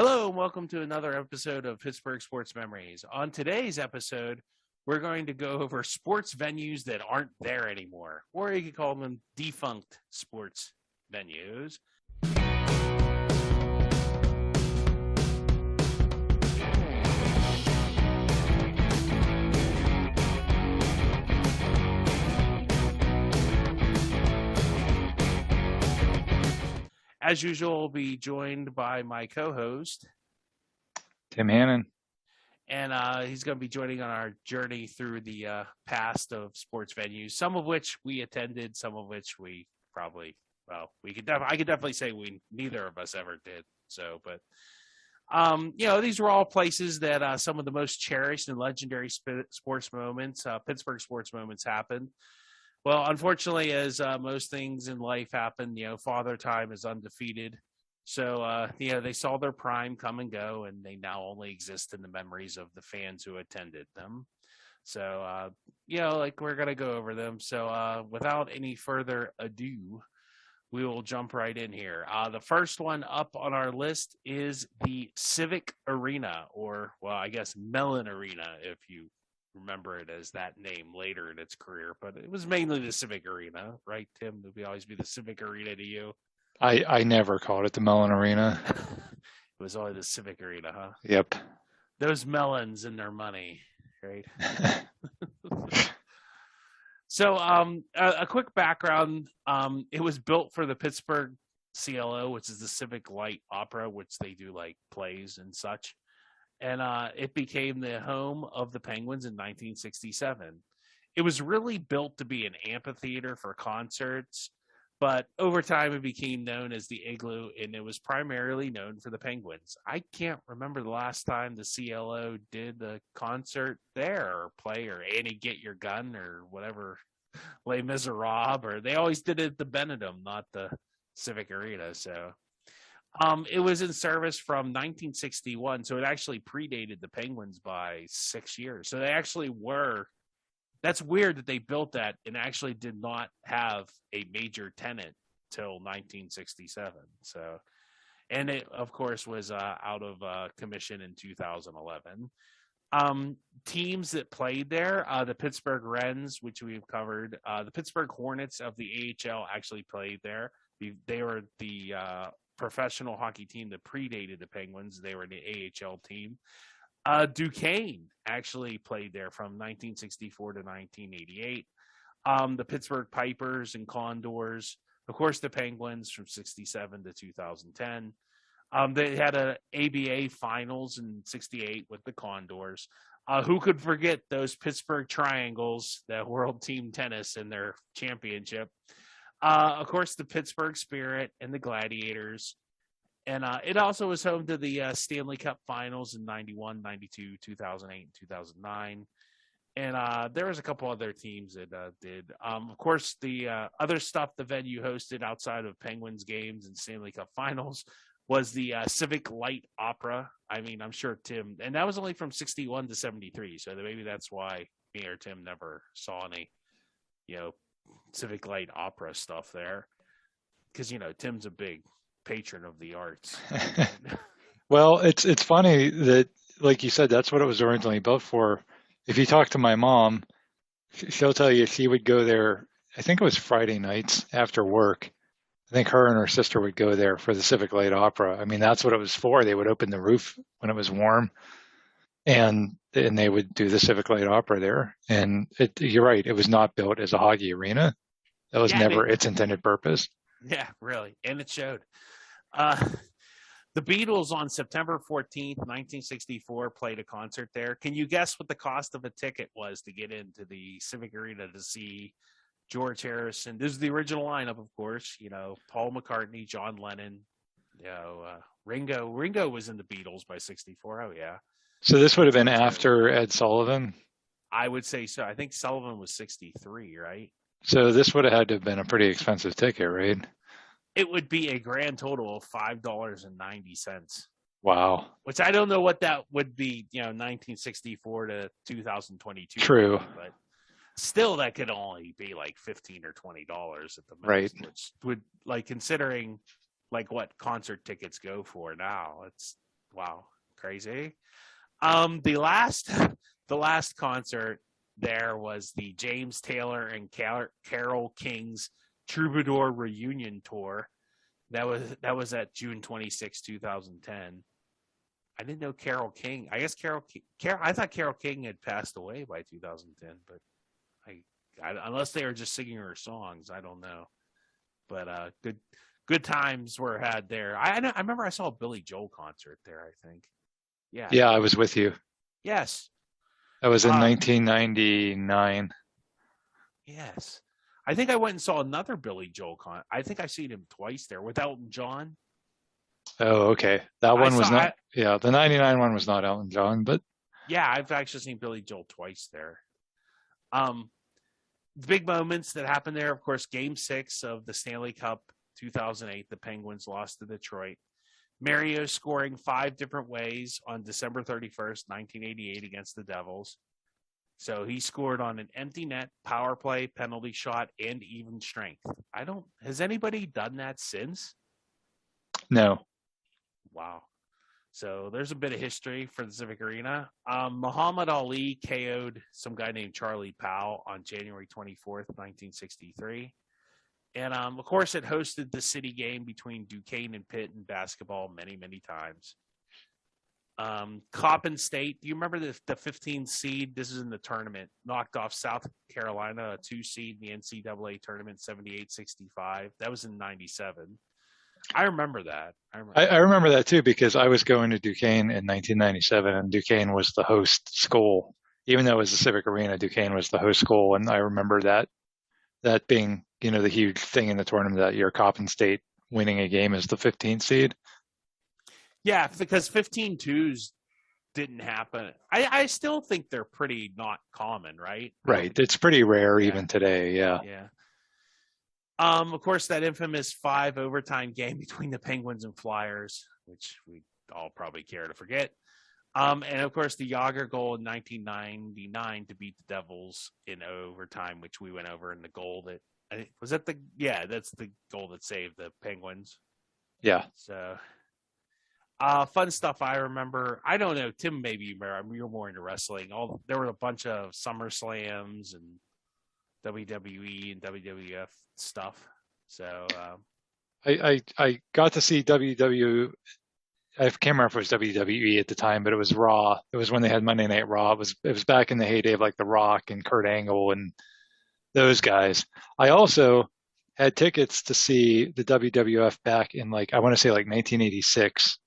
Hello and welcome to another episode of Pittsburgh Sports Memories. On today's episode, we're going to go over sports venues that aren't there anymore, or you could call them defunct sports venues. As usual, I'll be joined by my co-host, Tim Hannon. And he's going to be joining on our journey through the past of sports venues, some of which we attended, some of which we probably, I could definitely say neither of us ever did. So, but, these were all places that some of the most cherished and legendary sports moments, Pittsburgh sports moments happened. Well, unfortunately, as most things in life happen, Father Time is undefeated. So, they saw their prime come and go, and they now only exist in the memories of the fans who attended them. So, we're going to go over them. So, without any further ado, we will jump right in here. The first one up on our list is the Civic Arena, or, I guess Mellon Arena, if you remember it as that name later in its career. But it was mainly the Civic Arena, right, Tim? It would always be the Civic Arena to you. I never called it the Mellon Arena. It was always the Civic Arena, huh? Yep. Those melons and their money, right? So, a quick background. It was built for the Pittsburgh CLO, which is the Civic Light Opera, which they do like plays and such. And it became the home of the Penguins in 1967. It was really built to be an amphitheater for concerts, but over time it became known as the Igloo, and it was primarily known for the Penguins. I can't remember the last time the CLO did a concert there, or play, or Annie Get Your Gun, or whatever, Les Miserables, or they always did it at the Benedum, not the Civic Arena. So it was in service from 1961, so it actually predated the Penguins by 6 years. So they actually were. That's weird that they built that and actually did not have a major tenant till 1967. So, and it, of course, was out of commission in 2011. Teams that played there, the Pittsburgh Wrens, which we've covered, the Pittsburgh Hornets of the AHL actually played there. They were the professional hockey team that predated the Penguins. They were the AHL team. Duquesne actually played there from 1964 to 1988. The Pittsburgh Pipers and Condors, of course, the Penguins from 67 to 2010. They had an ABA finals in 68 with the Condors. Who could forget those Pittsburgh Triangles, the World Team Tennis in their championship? Of course, the Pittsburgh Spirit and the Gladiators. And it also was home to the Stanley Cup Finals in 91, 92, 2008, and 2009. And there was a couple other teams that did. Of course, the other stuff the venue hosted outside of Penguins games and Stanley Cup Finals was the Civic Light Opera. I mean, I'm sure Tim, and that was only from 61 to 73. So maybe that's why me or Tim never saw any, Civic Light Opera stuff there. Because, Tim's a big patron of the arts. Well, it's funny that, like you said, that's what it was originally built for. If you talk to my mom, she'll tell you she would go there, I think it was Friday nights after work. I think her and her sister would go there for the Civic Light Opera. I mean, that's what it was for. They would open the roof when it was warm, and they would do the Civic Light Opera there. And you're right, it was not built as a hockey arena. That was never its intended purpose. Yeah, really. And it showed. The Beatles on September 14th, 1964 played a concert there. Can you guess what the cost of a ticket was to get into the Civic Arena to see George Harrison? This is the original lineup, of course. Paul McCartney, John Lennon, Ringo. Ringo was in the Beatles by 64. Oh, yeah. So this would have been after Ed Sullivan? I would say so. I think Sullivan was 63, right? So this would have had to have been a pretty expensive ticket, right? It would be a grand total of $5.90. Wow. Which I don't know what that would be, 1964 to 2022. True. But still, that could only be like $15 or $20 at the most. Right. Which would, considering what concert tickets go for now, it's Wow, crazy. The last concert there was the James Taylor and Carole King's Troubadour reunion tour. That was at June 26, 2010. I didn't know Carole King. I guess I thought Carole King had passed away by 2010, but unless they were just singing her songs, I don't know. But good times were had there. I remember I saw a Billy Joel concert there. I think. Yeah. Yeah, I was with you. Yes. That was in 1999. Yes. I think I went and saw another Billy Joel concert. I think I've seen him twice there with Elton John. Oh, okay. That one was not. Yeah, the 99 one was not Elton John, but yeah, I've actually seen Billy Joel twice there. The big moments that happened there, of course, Game 6 of the Stanley Cup 2008, the Penguins lost to Detroit. Mario scoring 5 different ways on December 31st, 1988 against the Devils. So he scored on an empty net, power play, penalty shot, and even strength. Has anybody done that since? No. Wow. So there's a bit of history for the Civic Arena. Muhammad Ali KO'd some guy named Charlie Powell on January 24th, 1963. And, of course, it hosted the city game between Duquesne and Pitt in basketball many, many times. Coppin State, do you remember the 15th seed? This is in the tournament. Knocked off South Carolina, a 2 seed in the NCAA tournament, 78-65. That was in 97. I remember that. I remember that, too, because I was going to Duquesne in 1997, and Duquesne was the host school. Even though it was the Civic Arena, Duquesne was the host school, and I remember that being, the huge thing in the tournament that year, Coppin State winning a game as the 15th seed. Yeah, because 15-2s didn't happen. I still think they're pretty not common, right? Right. It's pretty rare even today. Yeah. Yeah. Of course, that infamous 5 overtime game between the Penguins and Flyers, which we all probably care to forget. And of course, the Yager goal in 1999 to beat the Devils in overtime, which we went over in the goal that's the goal that saved the Penguins. Yeah. So, fun stuff I remember. I don't know, Tim, maybe you remember. You're more into wrestling. There were a bunch of SummerSlams and WWE and WWF stuff. So, I got to see WW. I can't remember if it was WWE at the time, but it was Raw. It was when they had Monday Night Raw. It was back in the heyday of like The Rock and Kurt Angle and those guys. I also had tickets to see the WWF back in I want to say 1986.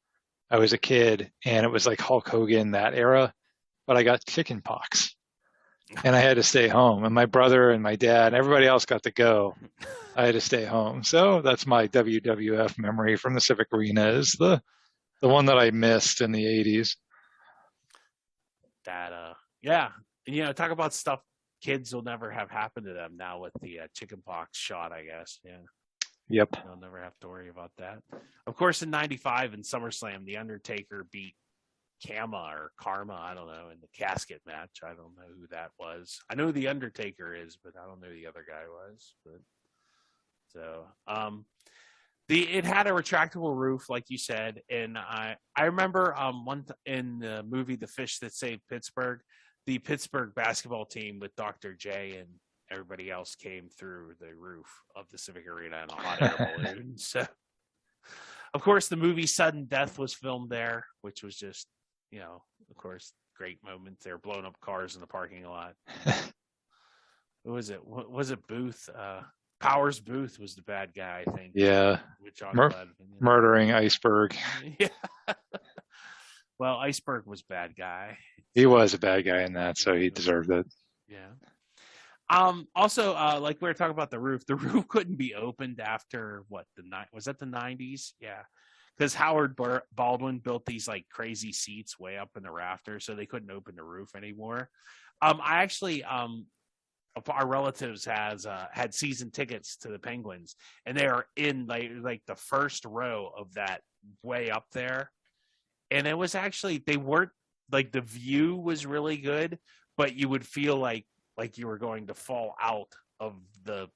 I was a kid and it was like Hulk Hogan, that era, but I got chicken pox and I had to stay home, and my brother and my dad and everybody else got to go. I had to stay home. So that's my WWF memory from the Civic Arena, is the one that I missed in the 80s. Talk about stuff kids will never have happen to them now with the chickenpox shot, I guess. Yeah. Yep. They'll never have to worry about that. Of course, in 95 in SummerSlam, The Undertaker beat Karma, I don't know, in the casket match. I don't know who that was. I know who The Undertaker is, but I don't know who the other guy was. It had a retractable roof, like you said, and I remember in the movie The Fish That Saved Pittsburgh, the Pittsburgh basketball team with Dr. J and everybody else came through the roof of the Civic Arena in a hot air balloon. So, of course, the movie Sudden Death was filmed there, which was just, of course, great moments. They were blowing up cars in the parking lot. Who was it? What was it? Booth? Powers Booth was the bad guy, I think. Yeah. Murdering Iceberg. Yeah. Well, Iceberg was bad guy. He was a bad guy in that, so he deserved it. Yeah. Also, like we were talking about the roof couldn't be opened after was that the 90s? Yeah. Because Howard Baldwin built these like crazy seats way up in the rafters, so they couldn't open the roof anymore. I actually, our relatives had season tickets to the Penguins, and they are in like the first row of that way up there. And it was actually, they weren't like, the view was really good, but you would feel like you were going to fall out of the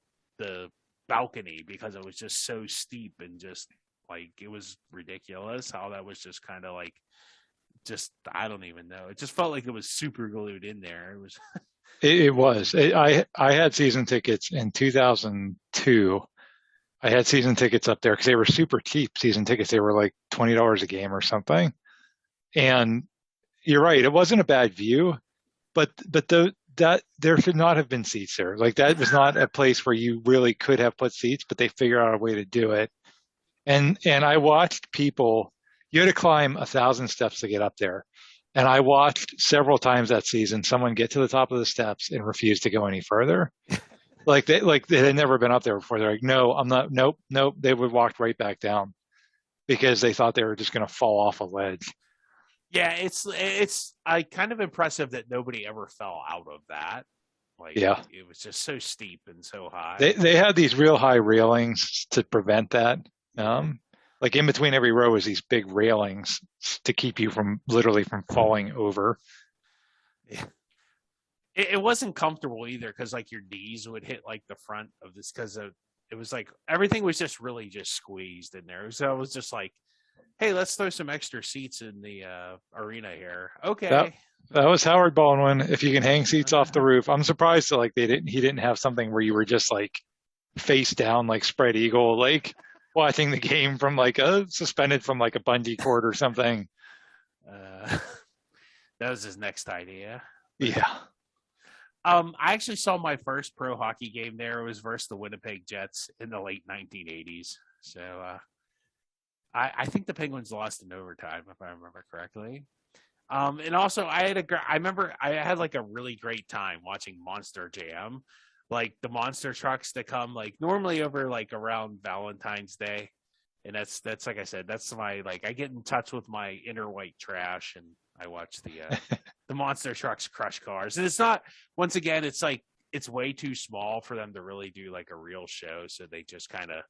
balcony because it was just so steep and just Like, it was ridiculous how that was just kind of like, just, I don't even know. It just felt like it was super glued in there. It was. It was. I had season tickets in 2002. I had season tickets up there because they were super cheap season tickets. They were like $20 a game or something. And you're right, it wasn't a bad view, but that there should not have been seats there. Like that was not a place where you really could have put seats, but they figured out a way to do it. And I watched people. You had to climb 1,000 steps to get up there. And I watched several times that season someone get to the top of the steps and refuse to go any further. Like they had never been up there before. They're like, no, I'm not. Nope, nope. They would walk right back down because they thought they were just going to fall off a ledge. Yeah, it's kind of impressive that nobody ever fell out of that. Like, Yeah, it was just so steep and so high. they had these real high railings to prevent that. Um, like in between every row is these big railings to keep you from literally from falling over. It wasn't comfortable either because like your knees would hit like the front of this because it was like everything was just really just squeezed in there. So it was just like, hey, let's throw some extra seats in the arena here. Okay. That was Howard Baldwin. If you can hang seats off the roof, I'm surprised that like he didn't have something where you were just like face down like spread eagle, like watching the game from like a suspended from like a bungee cord or something. That was his next idea. Yeah. I actually saw my first pro hockey game there. It was versus the Winnipeg Jets in the late 1980s. So I think the Penguins lost in overtime, if I remember correctly. And also, I remember I had like a really great time watching Monster Jam, like the monster trucks that come like normally over like around Valentine's Day. And that's like I said, that's my like I get in touch with my inner white trash and I watch the monster trucks crush cars. And it's not, once again, it's like it's way too small for them to really do like a real show, so they just kind of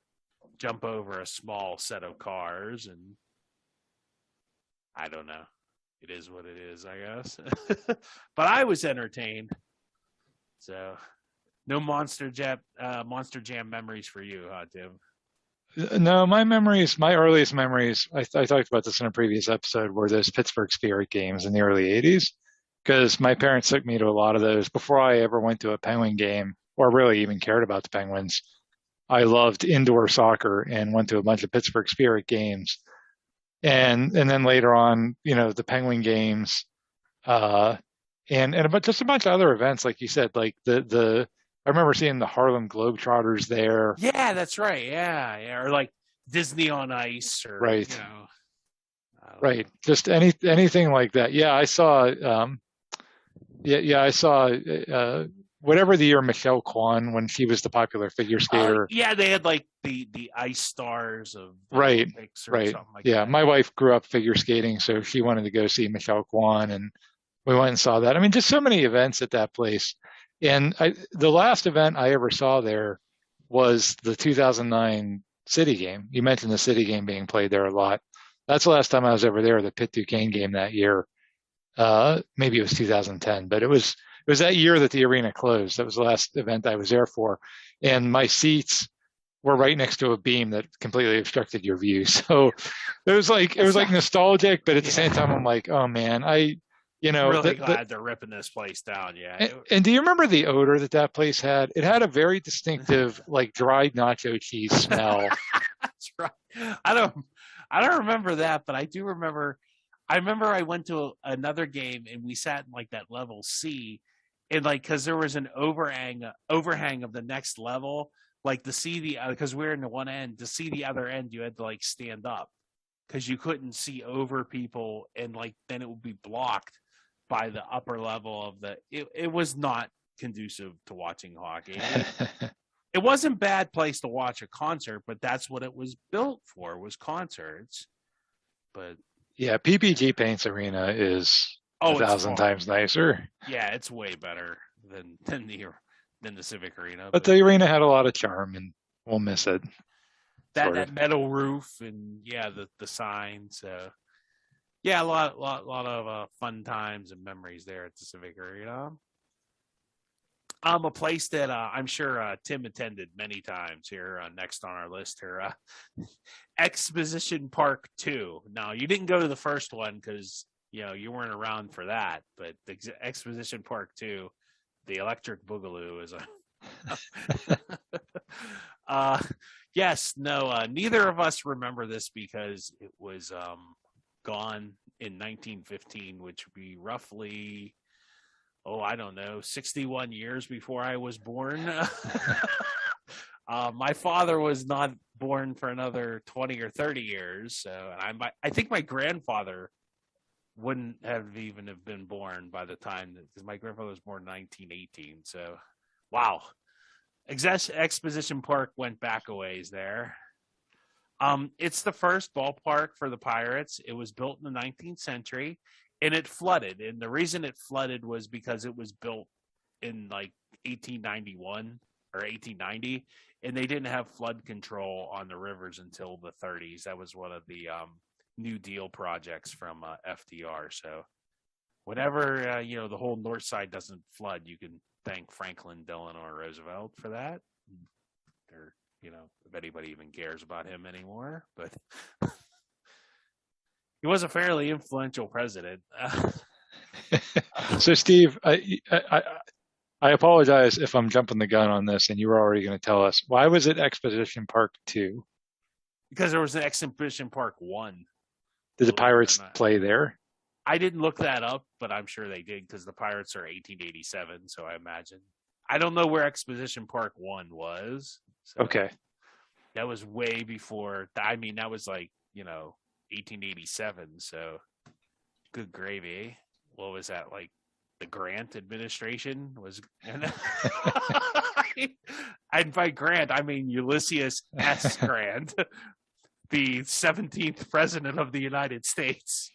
jump over a small set of cars, and I don't know. It is what it is, I guess. But I was entertained. So no Monster Jam memories for you, huh, Tim? No, my earliest memories, I talked about this in a previous episode, were those Pittsburgh Spirit games in the early 80s. Because my parents took me to a lot of those before I ever went to a Penguin game or really even cared about the Penguins. I loved indoor soccer and went to a bunch of Pittsburgh Spirit games. And then later on, the Penguin games, and just a bunch of other events, like you said, like I remember seeing the Harlem Globetrotters there. Yeah, that's right. Yeah. Or like Disney on Ice, or right, right. Just anything like that. Yeah, I saw. I saw. Whatever the year Michelle Kwan, when she was the popular figure skater. Yeah, they had like the ice stars of right, right. Something like yeah, that. My wife grew up figure skating, so she wanted to go see Michelle Kwan, and we went and saw that. I mean, just so many events at that place. And the last event I ever saw there was the 2009 City game. You mentioned the City game being played there a lot. That's the last time I was ever there, the Pitt Duquesne game that year. Maybe it was 2010, but it was that year that the arena closed. That was the last event I was there for. And my seats were right next to a beam that completely obstructed your view. So it was like nostalgic, but at the same time, I'm like, oh man, really glad they're ripping this place down. Yeah. And do you remember the odor that place had? It had a very distinctive, like dried nacho cheese smell. That's right. I don't remember that, but I do remember. I remember I went to another game and we sat in like that level C, and like because there was an overhang of the next level, like to see because we're in the one end, to see the other end you had to like stand up because you couldn't see over people, and like then it would be blocked by the upper level of it was not conducive to watching hockey. It wasn't a bad place to watch a concert, but that's what it was built for, was concerts. But yeah, PPG Paints Arena is 1,000 times nicer. Yeah, it's way better than the Civic Arena. But the arena had a lot of charm, and we'll miss it. That metal roof, and yeah, the signs. Yeah, a lot of fun times and memories there at the Civic Arena. A place that I'm sure Tim attended many times here. Next on our list here, Exposition Park 2. Now, you didn't go to the first one because you weren't around for that, but the Exposition Park 2, the Electric Boogaloo is a. Yes, no, neither of us remember this because it was gone in 1915, which would be roughly, I don't know, 61 years before I was born. My father was not born for another 20 or 30 years. So I think my grandfather wouldn't have even have been born by the time, because my grandfather was born in 1918. So, wow. Exposition Park went back a ways there. It's the first ballpark for the Pirates. It was built in the 19th century, and it flooded. And the reason it flooded was because it was built in like 1891 or 1890, and they didn't have flood control on the rivers until the 30s. That was one of the New Deal projects from FDR. So whenever the whole north side doesn't flood, you can thank Franklin Delano Roosevelt for that. Or if anybody even cares about him anymore, but he was a fairly influential president. So, Steve, I apologize if I'm jumping the gun on this, and you were already going to tell us. Why was it Exposition Park 2? Because there was an Exposition Park 1. Did the Pirates play there? I didn't look that up, but I'm sure they did because the Pirates are 1887, so I imagine. I don't know where Exposition Park 1 was. So okay. That was way before. I mean, that was like, 1887, so good gravy. What was that, like the Grant administration was? And by Grant, I mean Ulysses S. Grant, the 17th president of the United States.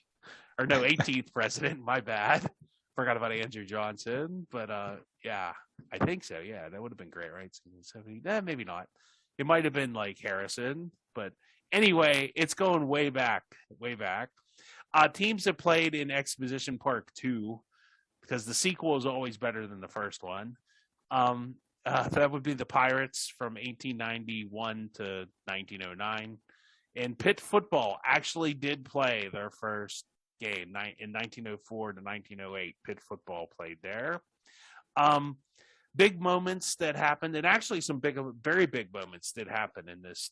Or no, 18th president, my bad. Forgot about Andrew Johnson. But yeah, I think so. Yeah, that would have been great, right? 70, maybe not. It might have been like Harrison. But anyway, it's going way back, way back. Teams that played in Exposition Park 2, because the sequel is always better than the first one. That would be the Pirates from 1891 to 1909. And Pitt football actually did play their first game in 1904 to 1908. Pitt football played there. Big moments that happened, and actually some very big moments that happened in this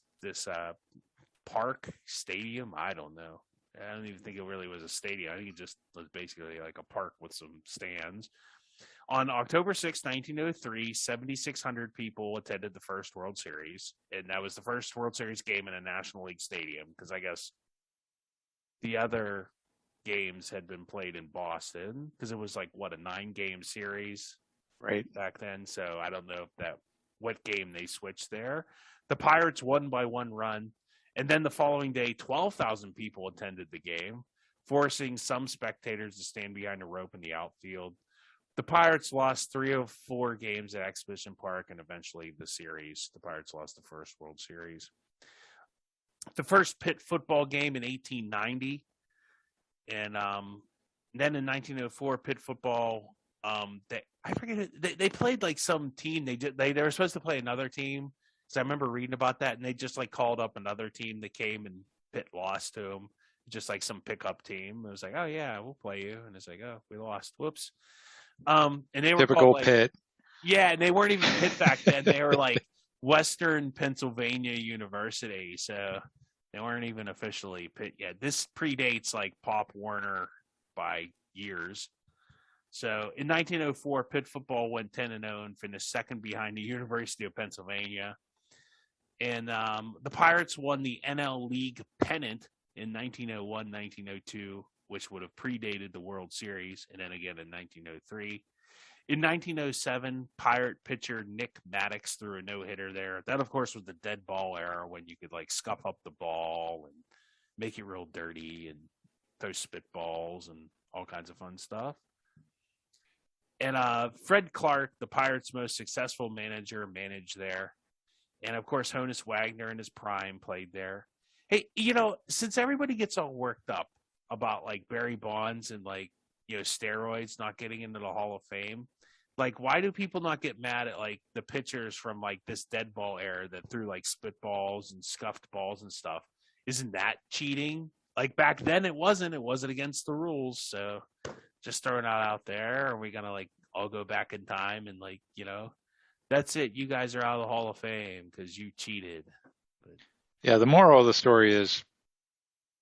park stadium. I don't know. I don't even think it really was a stadium. I think it just was basically like a park with some stands. On October 6, 1903, 7,600 people attended the first World Series, and that was the first World Series game in a National League stadium, because I guess the other games had been played in Boston, because it was like, a 9-game series right back then. So I don't know what game they switched there. The Pirates won by 1 run. And then the following day, 12,000 people attended the game, forcing some spectators to stand behind a rope in the outfield. The Pirates lost 3 of 4 games at Exposition Park, and eventually the Pirates lost the first World Series. The first Pitt football game in 1890. And then in 1904, Pitt football, they played like some team. They were supposed to play another team. So I remember reading about that, and they just like called up another team that came, and Pitt lost to them, just like some pickup team. It was like, oh yeah, we'll play you, and it's like, oh, we lost. Whoops. And they were typical called, Pitt. Yeah, and they weren't even Pitt back then. They were like Western Pennsylvania University, so they weren't even officially Pitt yet. This predates like Pop Warner by years. So in 1904, Pitt football went 10-0 and finished second behind the University of Pennsylvania. And the Pirates won the NL League pennant in 1901, 1902, which would have predated the World Series, and then again in 1903. In 1907, Pirate pitcher Nick Maddox threw a no-hitter there. That, of course, was the dead ball era, when you could like scuff up the ball and make it real dirty and throw spitballs and all kinds of fun stuff. And Fred Clark, the Pirates' most successful manager, managed there. And, of course, Honus Wagner in his prime played there. Hey, since everybody gets all worked up about, like, Barry Bonds and, like, steroids not getting into the Hall of Fame, Like, why do people not get mad at like the pitchers from like this dead ball era that threw like spitballs and scuffed balls and stuff? Isn't that cheating? Like back then it wasn't. It wasn't against the rules. So just throwing it out there. Are we gonna like all go back in time and like, that's it. You guys are out of the Hall of Fame because you cheated. But, Yeah, the moral of the story is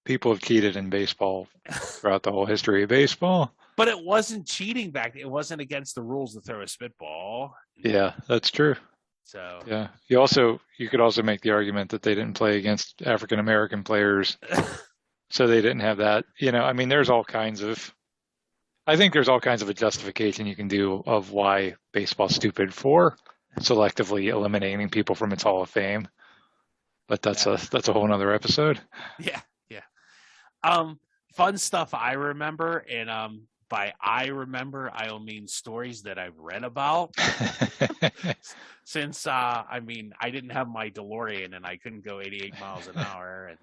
people have cheated in baseball throughout the whole history of baseball. but it wasn't cheating back then. It wasn't against the rules to throw a spitball. Yeah, that's true. So yeah, you could also make the argument that they didn't play against African American players, so they didn't have that. I mean, I think there's all kinds of a justification you can do of why baseball's stupid for selectively eliminating people from its Hall of Fame. But that's a whole nother episode. Yeah. Fun stuff I remember, and by I remember, I don't mean stories that I've read about. Since I didn't have my DeLorean and I couldn't go 88 miles an hour, and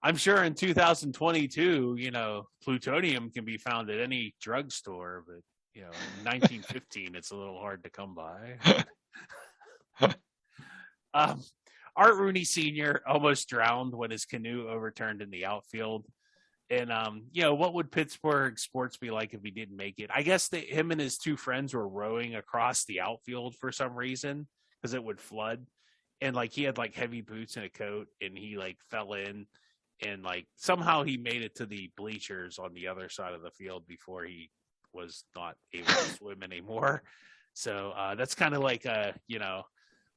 I'm sure in 2022, plutonium can be found at any drugstore, but in 1915, it's a little hard to come by. Art Rooney Sr. almost drowned when his canoe overturned in the outfield. And, what would Pittsburgh sports be like if he didn't make it? I guess him and his two friends were rowing across the outfield for some reason because it would flood. And, he had, heavy boots and a coat, and he, fell in. And, somehow he made it to the bleachers on the other side of the field before he was not able to swim anymore. So that's kind of like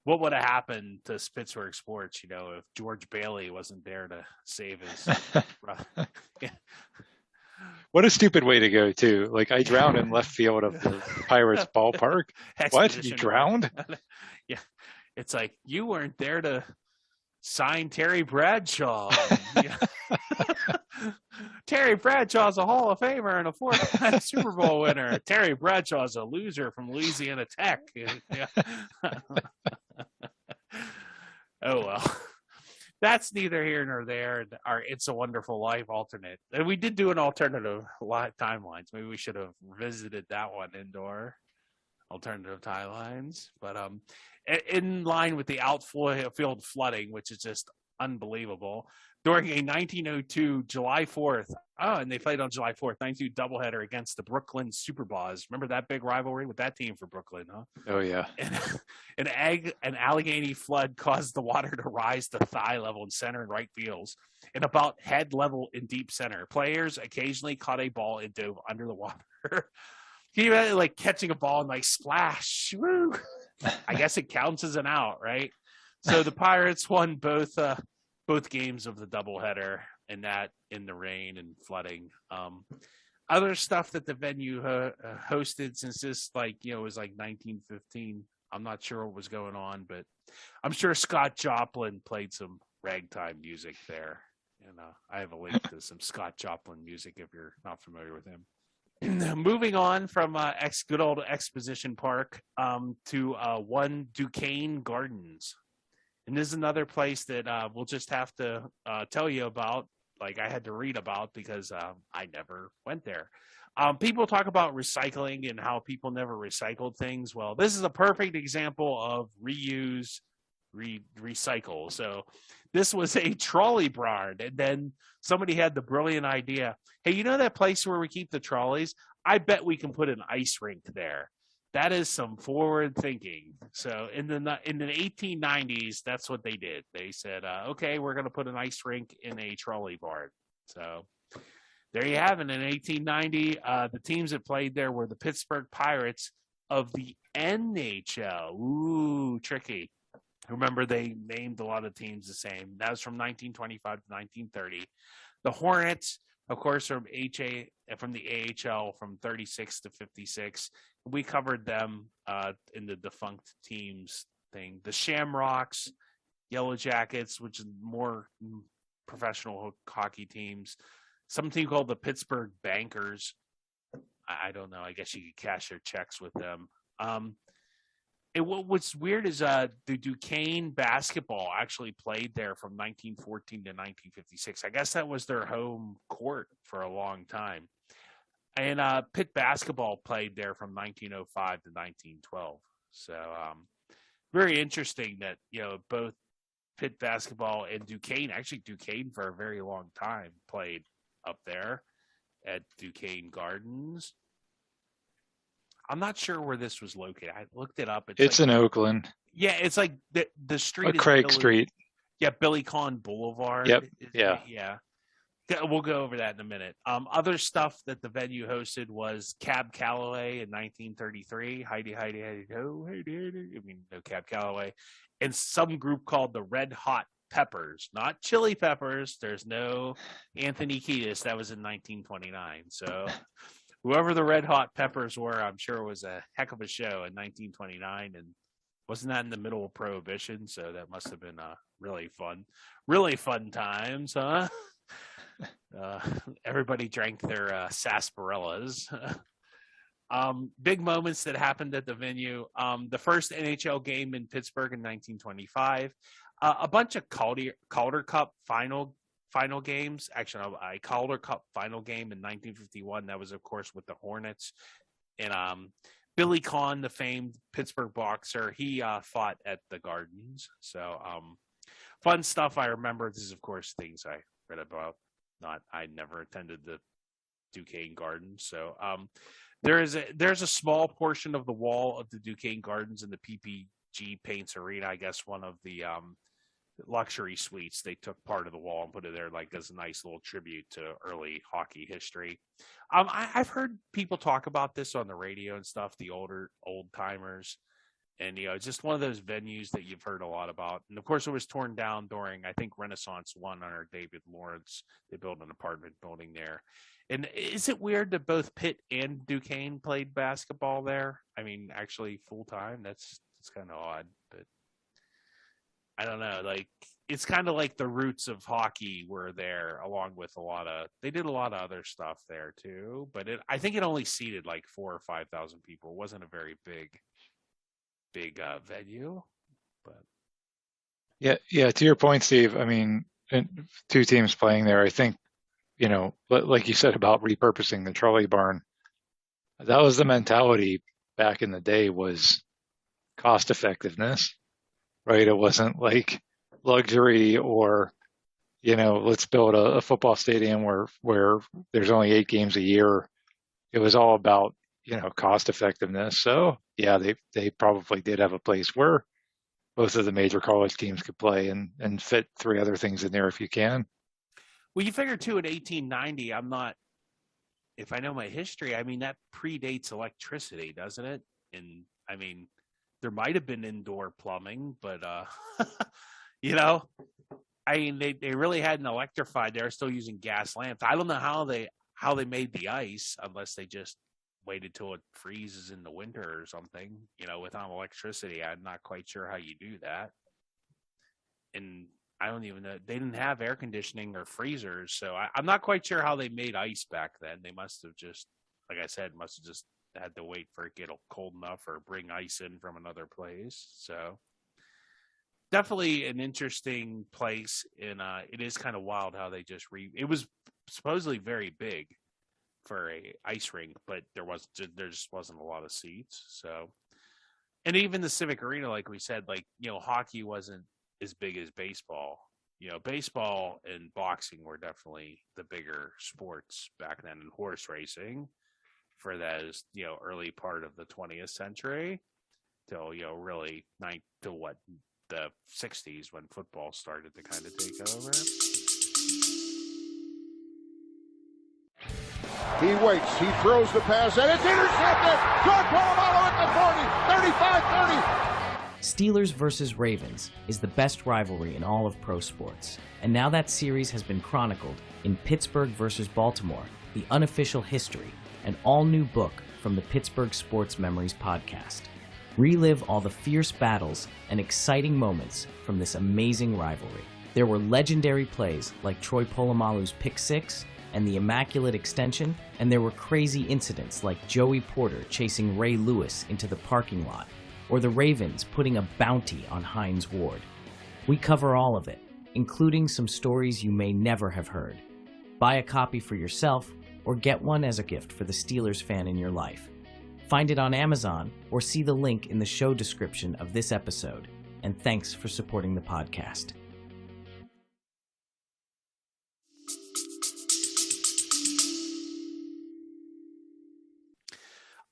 what would have happened to Pittsburgh sports, if George Bailey wasn't there to save his yeah. What a stupid way to go, too. I drowned in left field of the Pirates ballpark. What? You drowned? Yeah. It's like, you weren't there to sign Terry Bradshaw. Terry Bradshaw's a Hall of Famer and a 4-time Super Bowl winner. Terry Bradshaw's a loser from Louisiana Tech. Yeah. Oh, well. That's neither here nor there. Our It's a Wonderful Life alternate. And we did do an alternative timelines. Maybe we should have visited that one indoor alternative timelines. But in line with the outfield flooding, which is just unbelievable, during a 1902 July 4th, and they played on July 4th, 1902 doubleheader against the Brooklyn Superbas. Remember that big rivalry with that team for Brooklyn, huh? Oh, yeah. An Allegheny flood caused the water to rise to thigh level in center and right fields and about head level in deep center. Players occasionally caught a ball and dove under the water. Can you imagine, catching a ball and, splash? Woo! I guess it counts as an out, right? So the Pirates won both games of the doubleheader, and that in the rain and flooding. Other stuff that the venue hosted since this, was 1915. I'm not sure what was going on, but I'm sure Scott Joplin played some ragtime music there. I have a link to some Scott Joplin music if you're not familiar with him. Moving on from good old Exposition Park to One Duquesne Gardens. And this is another place that we'll just have to tell you about, I had to read about because I never went there. People talk about recycling and how people never recycled things. Well, this is a perfect example of reuse, recycle. So this was a trolley barn, and then somebody had the brilliant idea, hey, that place where we keep the trolleys? I bet we can put an ice rink there. That is some forward thinking. So in the 1890s, that's what they did. They said, okay, we're going to put an ice rink in a trolley barn. So there you have it. In 1890, the teams that played there were the Pittsburgh Pirates of the NHL. Ooh, tricky. Remember, they named a lot of teams the same. That was from 1925 to 1930. The Hornets, of course, from the AHL from 36 to 56. We covered them in the defunct teams thing. The Shamrocks, Yellow Jackets, which is more professional hockey teams. Some team called the Pittsburgh Bankers. I don't know. I guess you could cash their checks with them. What's weird is the Duquesne basketball actually played there from 1914 to 1956. I guess that was their home court for a long time. And Pitt basketball played there from 1905 to 1912. So very interesting that, both Pitt basketball and Duquesne, actually Duquesne for a very long time played up there at Duquesne Gardens. I'm not sure where this was located. I looked it up. It's in Oakland. Yeah, it's like the street is Craig Street. Yeah, Billy Conn Boulevard. Yep. Yeah. We'll go over that in a minute. Other stuff that the venue hosted was Cab Calloway in 1933. Heidi, ho, Heidi. I mean, no Cab Calloway. And some group called the Red Hot Peppers, not Chili Peppers. There's no Anthony Kiedis. That was in 1929. So whoever the Red Hot Peppers were, I'm sure was a heck of a show in 1929. And wasn't that in the middle of Prohibition? So that must have been really fun times, huh? Everybody drank their sarsaparillas. Big moments that happened at the venue. The first NHL game in Pittsburgh in 1925. A bunch of Calder Cup final games. Actually, a Calder Cup final game in 1951. That was, of course, with the Hornets. And Billy Conn, the famed Pittsburgh boxer, he fought at the Gardens. So fun stuff. I remember. This is, of course, things I read about. I never attended the Duquesne Gardens. So there's a small portion of the wall of the Duquesne Gardens in the PPG Paints Arena. I guess one of the luxury suites. They took part of the wall and put it there like as a nice little tribute to early hockey history. I've heard people talk about this on the radio and stuff, the old timers. And, it's just one of those venues that you've heard a lot about. And, of course, it was torn down during, I think, Renaissance 1 under David Lawrence. They built an apartment building there. And is it weird that both Pitt and Duquesne played basketball there? I mean, actually full-time? That's kind of odd. But I don't know. Like, it's kind of like the roots of hockey were there, along with they did a lot of other stuff there, too. But I think it only seated like 4,000 or 5,000 people. It wasn't a very big venue, but yeah, to your point, Steve, I mean, two teams playing there, I think, like you said about repurposing the trolley barn, that was the mentality back in the day, was cost effectiveness, right? It wasn't like luxury or, let's build a football stadium where there's only 8 games a year. It was all about cost effectiveness. So yeah, they probably did have a place where both of the major college teams could play and fit 3 other things in there if you can. Well, you figure too, in 1890, if I know my history, I mean, that predates electricity, doesn't it? And I mean, there might have been indoor plumbing, but I mean, they really hadn't electrified. They were still using gas lamps. I don't know how they made the ice, unless they just waited till it freezes in the winter or something, without electricity. I'm not quite sure how you do that. And I don't even know. They didn't have air conditioning or freezers. So I'm not quite sure how they made ice back then. They must have just, like I said, had to wait for it to get cold enough or bring ice in from another place. So definitely an interesting place. And it is kind of wild how they just it was supposedly very big for a ice rink, but there just wasn't a lot of seats. So, and even the Civic Arena, like we said, hockey wasn't as big as baseball. Baseball and boxing were definitely the bigger sports back then, and horse racing for those, early part of the 20th century till, really the 60s when football started to kind of take over. He waits. He throws the pass, and it's intercepted. John Polamalu at the 40, 35-30. Steelers versus Ravens is the best rivalry in all of pro sports. And now that series has been chronicled in Pittsburgh versus Baltimore, the unofficial history, an all-new book from the Pittsburgh Sports Memories podcast. Relive all the fierce battles and exciting moments from this amazing rivalry. There were legendary plays like Troy Polamalu's pick six and the immaculate extension, and there were crazy incidents like Joey Porter chasing Ray Lewis into the parking lot, or the Ravens putting a bounty on Hines Ward. We cover all of it, including some stories you may never have heard. Buy a copy for yourself or get one as a gift for the Steelers fan in your life. Find it on Amazon or see the link in the show description of this episode. And thanks for supporting the podcast.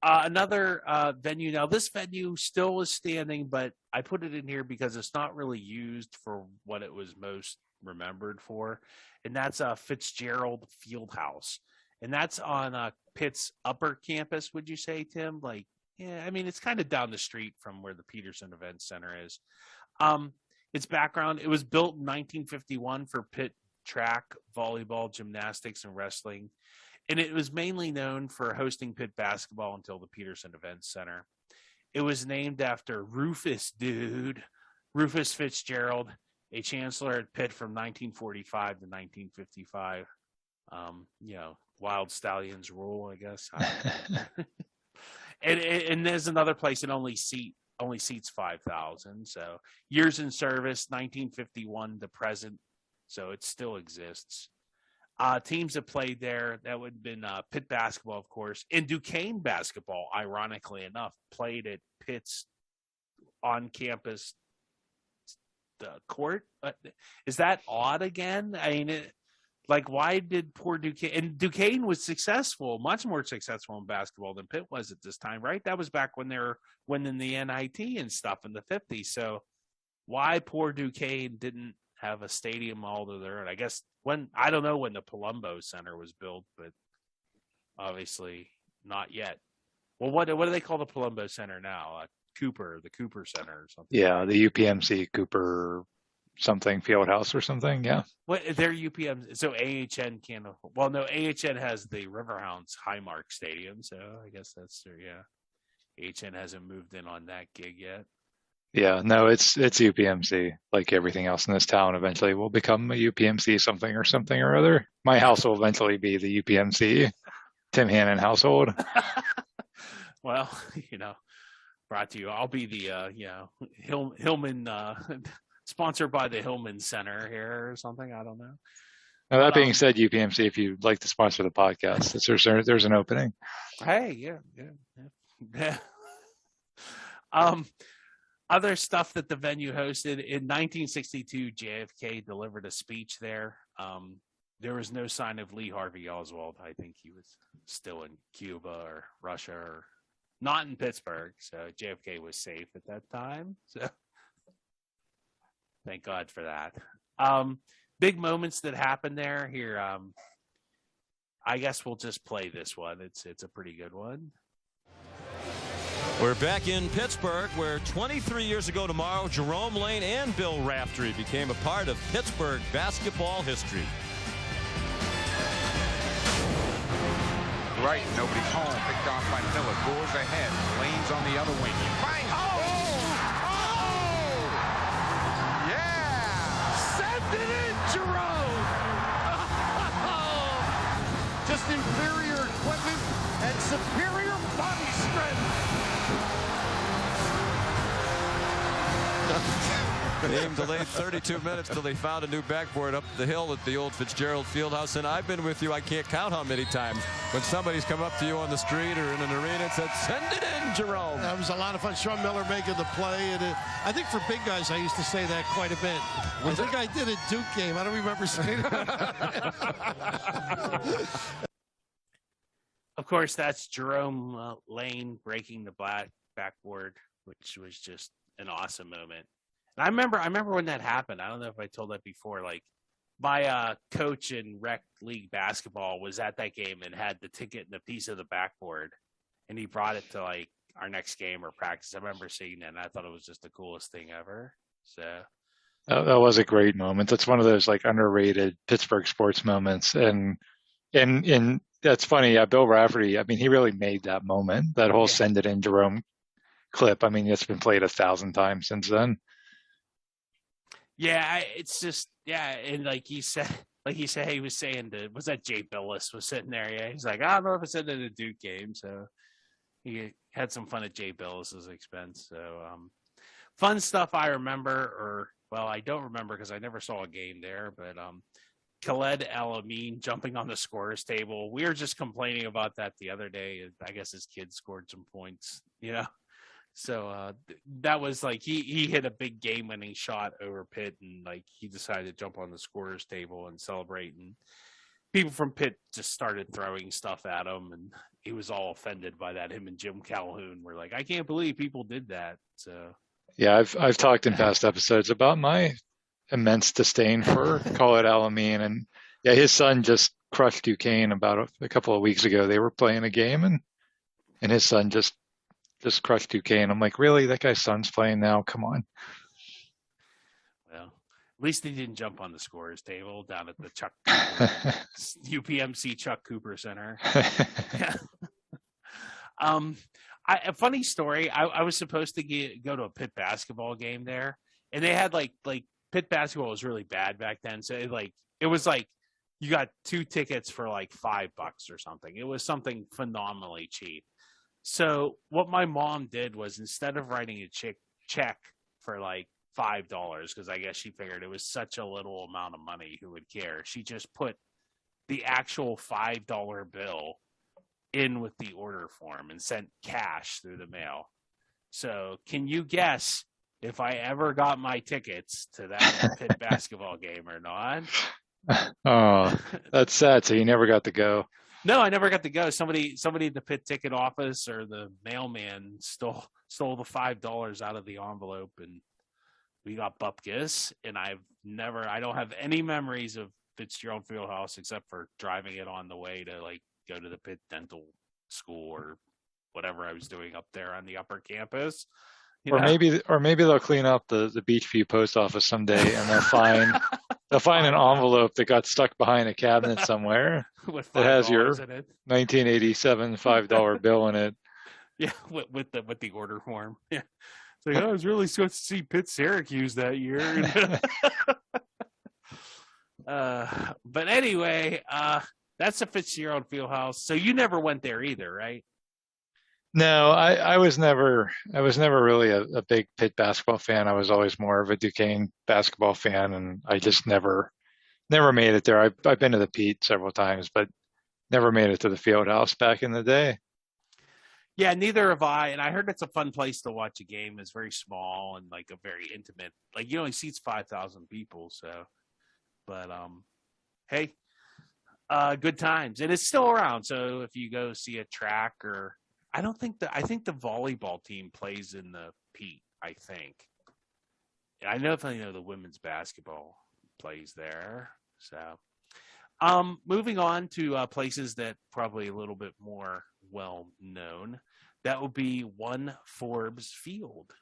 Another venue. Now, this venue still is standing, but I put it in here because it's not really used for what it was most remembered for, and that's Fitzgerald Fieldhouse, and that's on Pitt's upper campus. Would you say, Tim? Like, yeah, I mean, it's kind of down the street from where the Peterson Event Center is. Its background: it was built in 1951 for Pitt track, volleyball, gymnastics, and wrestling. And it was mainly known for hosting Pitt basketball until the Peterson Event Center. It was named after Rufus Fitzgerald, a chancellor at Pitt from 1945 to 1955. Wild Stallions rule, I guess. and there's another place that only seats 5,000. So years in service, 1951 to present. So it still exists. Teams that played there, that would have been Pitt basketball, of course, and Duquesne basketball, ironically enough, played at Pitt's on-campus court. Is that odd again? I mean, why did poor Duquesne? And Duquesne was successful, much more successful in basketball than Pitt was at this time, right? That was back when they were winning the NIT and stuff in the 50s. So why poor Duquesne didn't have a stadium all to their own? I guess I don't know when the Palumbo Center was built, but obviously not yet. Well, what do they call the Palumbo Center now? The Cooper Center or something. Yeah, the UPMC Cooper something Fieldhouse or something. Yeah. What they're UPM? So AHN can't. Well, no, AHN has the Riverhounds Highmark Stadium, so I guess that's their. Yeah, AHN hasn't moved in on that gig yet. Yeah, no, it's UPMC. Like everything else in this town, eventually will become a UPMC something or other. My house will eventually be the UPMC Tim Hannon household. Well, brought to you. I'll be the Hillman sponsored by the Hillman Center here or something. I don't know. Now, that being said, UPMC, if you'd like to sponsor the podcast, there's an opening. Hey, yeah. Other stuff that the venue hosted in 1962, JFK delivered a speech there. There was no sign of Lee Harvey Oswald. I think he was still in Cuba or Russia or not in Pittsburgh. So JFK was safe at that time. So thank God for that. Big moments that happened there here. I guess we'll just play this one. It's a pretty good one. We're back in Pittsburgh, where 23 years ago tomorrow, Jerome Lane and Bill Raftery became a part of Pittsburgh basketball history. Right, nobody's home. Picked off by Miller. Goes ahead. Lane's on the other wing. He finds. Yeah! Send it in, Jerome! Just inferior equipment and superior body strength. Game delayed 32 minutes till they found a new backboard up the hill at the old Fitzgerald Fieldhouse. And I've been with you, I can't count how many times, when somebody's come up to you on the street or in an arena and said, send it in, Jerome. That was a lot of fun. Sean Miller making the play. And I think for big guys, I used to say that quite a bit. I think I did a Duke game. I don't remember saying it. Of course, that's Jerome Lane breaking the backboard, which was just an awesome moment. And I remember when that happened. I don't know if I told that before. Like, my coach in rec league basketball was at that game and had the ticket and a piece of the backboard, and he brought it to like our next game or practice. I remember seeing that, and I thought it was just the coolest thing ever. So that was a great moment. That's one of those like underrated Pittsburgh sports moments, and that's funny. Bill Raftery, I mean, he really made that moment. That whole "Send It In, Jerome" clip. I mean, it's been played 1,000 times since then. Yeah, it's just and like he said, he was saying was that Jay Billis was sitting there? Yeah, he's like, I don't know if it's in a Duke game, so he had some fun at Jay Billis's expense. So fun stuff I remember, I don't remember because I never saw a game there, but Khaled El-Amin jumping on the scorer's table. We were just complaining about that the other day. I guess his kid scored some points, So that was like he hit a big game-winning shot over Pitt, and like he decided to jump on the scorer's table and celebrate. And people from Pitt just started throwing stuff at him, and he was all offended by that. Him and Jim Calhoun were like, "I can't believe people did that." So yeah, I've talked in past episodes about my immense disdain for Khaled El-Amin, and yeah, his son just crushed Duquesne about a couple of weeks ago. They were playing a game, and his son just crushed Duquesne. I'm like, really? That guy's son's playing now? Come on. Well, at least he didn't jump on the scorer's table down at the UPMC Chuck Cooper Center. A funny story. I was supposed to go to a Pitt basketball game there, and they had like Pitt basketball was really bad back then. So it was like you got 2 tickets for like $5 or something. It was something phenomenally cheap. So what my mom did was, instead of writing a check for like $5, because I guess she figured it was such a little amount of money, who would care? She just put the actual $5 bill in with the order form and sent cash through the mail. So can you guess if I ever got my tickets to that Pitt basketball game or not? Oh, that's sad. So you never got to go. No, I never got to go. Somebody at the Pitt ticket office or the mailman stole the $5 out of the envelope, and we got bupkis. And I don't have any memories of Fitzgerald Fieldhouse except for driving it on the way to like go to the Pitt Dental School or whatever I was doing up there on the upper campus. Maybe they'll clean up the Beachview post office someday, and they'll find an envelope that got stuck behind a cabinet somewhere that has your 1987 $5 bill in it. Yeah, with the order form. Yeah, it's like, I was really supposed to see Pitt Syracuse that year. But anyway, that's the Fitzgerald Fieldhouse. So you never went there either, right? No, I was never really a big Pitt basketball fan. I was always more of a Duquesne basketball fan, and I just never made it there. I've been to the Pete several times, but never made it to the Fieldhouse back in the day. Yeah, neither have I. And I heard it's a fun place to watch a game. It's very small and like a very intimate. Like, you only seats 5,000 people. So, but hey, good times, and it's still around. So if you go see a track, or I think the volleyball team plays in the Pete. I think. I definitely know the women's basketball plays there. So, moving on to places that probably a little bit more well known. That would be One Forbes Field.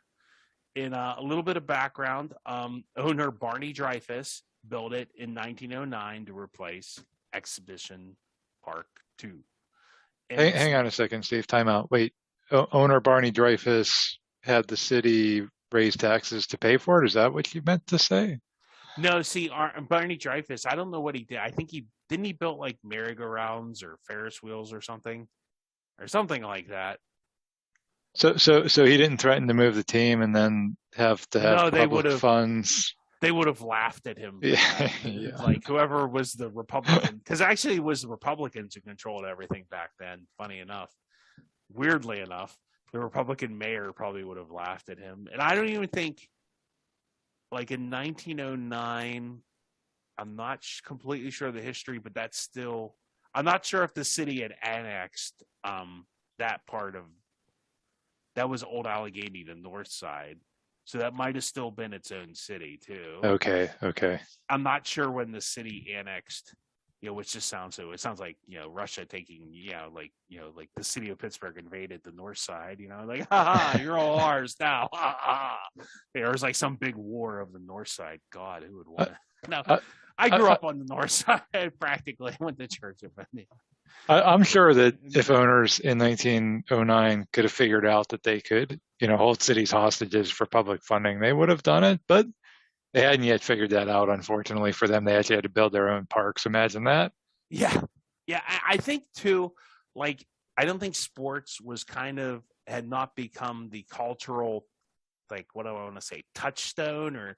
In a little bit of background, owner Barney Dreyfuss built it in 1909 to replace Exhibition Park 2. Hang on a second, Steve. Time out. Wait, owner Barney Dreyfuss had the city raise taxes to pay for it? Is that what you meant to say? No, see, Barney Dreyfuss, I don't know what he did. I think he built like merry-go-rounds or Ferris wheels or something like that. So he didn't threaten to move the team and then have to have public funds. They would have laughed at him. Yeah. Like whoever was the Republican, because actually it was the Republicans who controlled everything back then. Funny enough, weirdly enough, the Republican mayor probably would have laughed at him. And I don't even think, like in 1909, I'm not completely sure of the history, but that's still, I'm not sure if the city had annexed that part of, that was Old Allegheny, the north side. So that might have still been its own city too. Okay. I'm not sure when the city annexed, which just sounds so. It sounds like Russia taking, like the city of Pittsburgh invaded the north side. Like, ha, you're all ours now. Ha, ha. There was like some big war of the north side. God, who would want to? No, I grew up on the north side practically. I went to church. I'm sure that if owners in 1909 could have figured out that they could, hold cities hostages for public funding, they would have done it. But they hadn't yet figured that out, unfortunately for them. They actually had to build their own parks. Imagine that. Yeah. I think too, like, I don't think sports had not become the cultural, like, what do I want to say, touchstone, or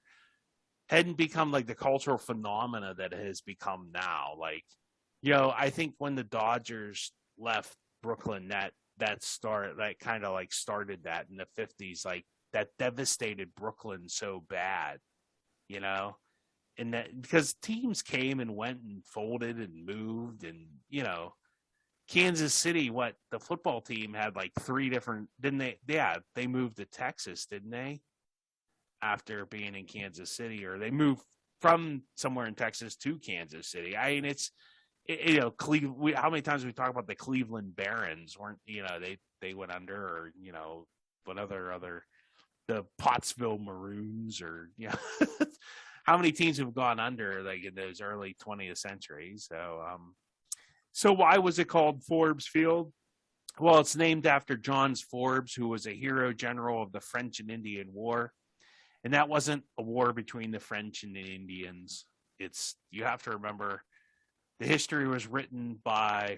hadn't become like the cultural phenomena that it has become now. Like, you know, I think when the Dodgers left Brooklyn, that kind of like started that in the 50s, like that devastated Brooklyn so bad, you know, and that because teams came and went and folded and moved, and, you know, Kansas City, the football team had like 3 different, didn't they? Yeah, they moved to Texas, didn't they? After being in Kansas City, or they moved from somewhere in Texas to Kansas City. I mean, you know, Cleveland. How many times we talk about the Cleveland Barons? Weren't, you know, they went under, or, you know, what other the Pottsville Maroons, or, you know, how many teams have gone under like in those early 20th centuries? So why was it called Forbes Field? Well, it's named after John Forbes, who was a hero general of the French and Indian War. And that wasn't a war between the French and the Indians. You have to remember, the history was written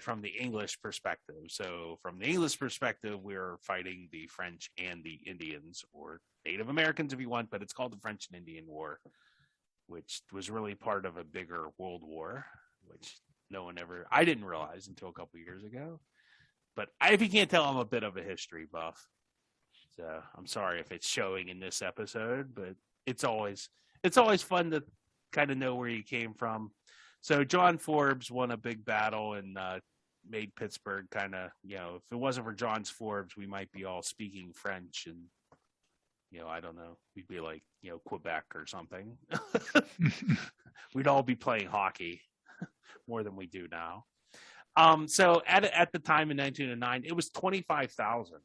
from the English perspective. So from the English perspective, we were fighting the French and the Indians, or Native Americans if you want, but it's called the French and Indian War, which was really part of a bigger world war, which I didn't realize until a couple of years ago. But if you can't tell, I'm a bit of a history buff. So I'm sorry if it's showing in this episode, but it's always fun to kind of know where you came from. So John Forbes won a big battle and made Pittsburgh kind of, you know, if it wasn't for John Forbes, we might be all speaking French, and, you know, I don't know, we'd be like, you know, Quebec or something. We'd all be playing hockey more than we do now. So at the time in 1909, it was 25,000.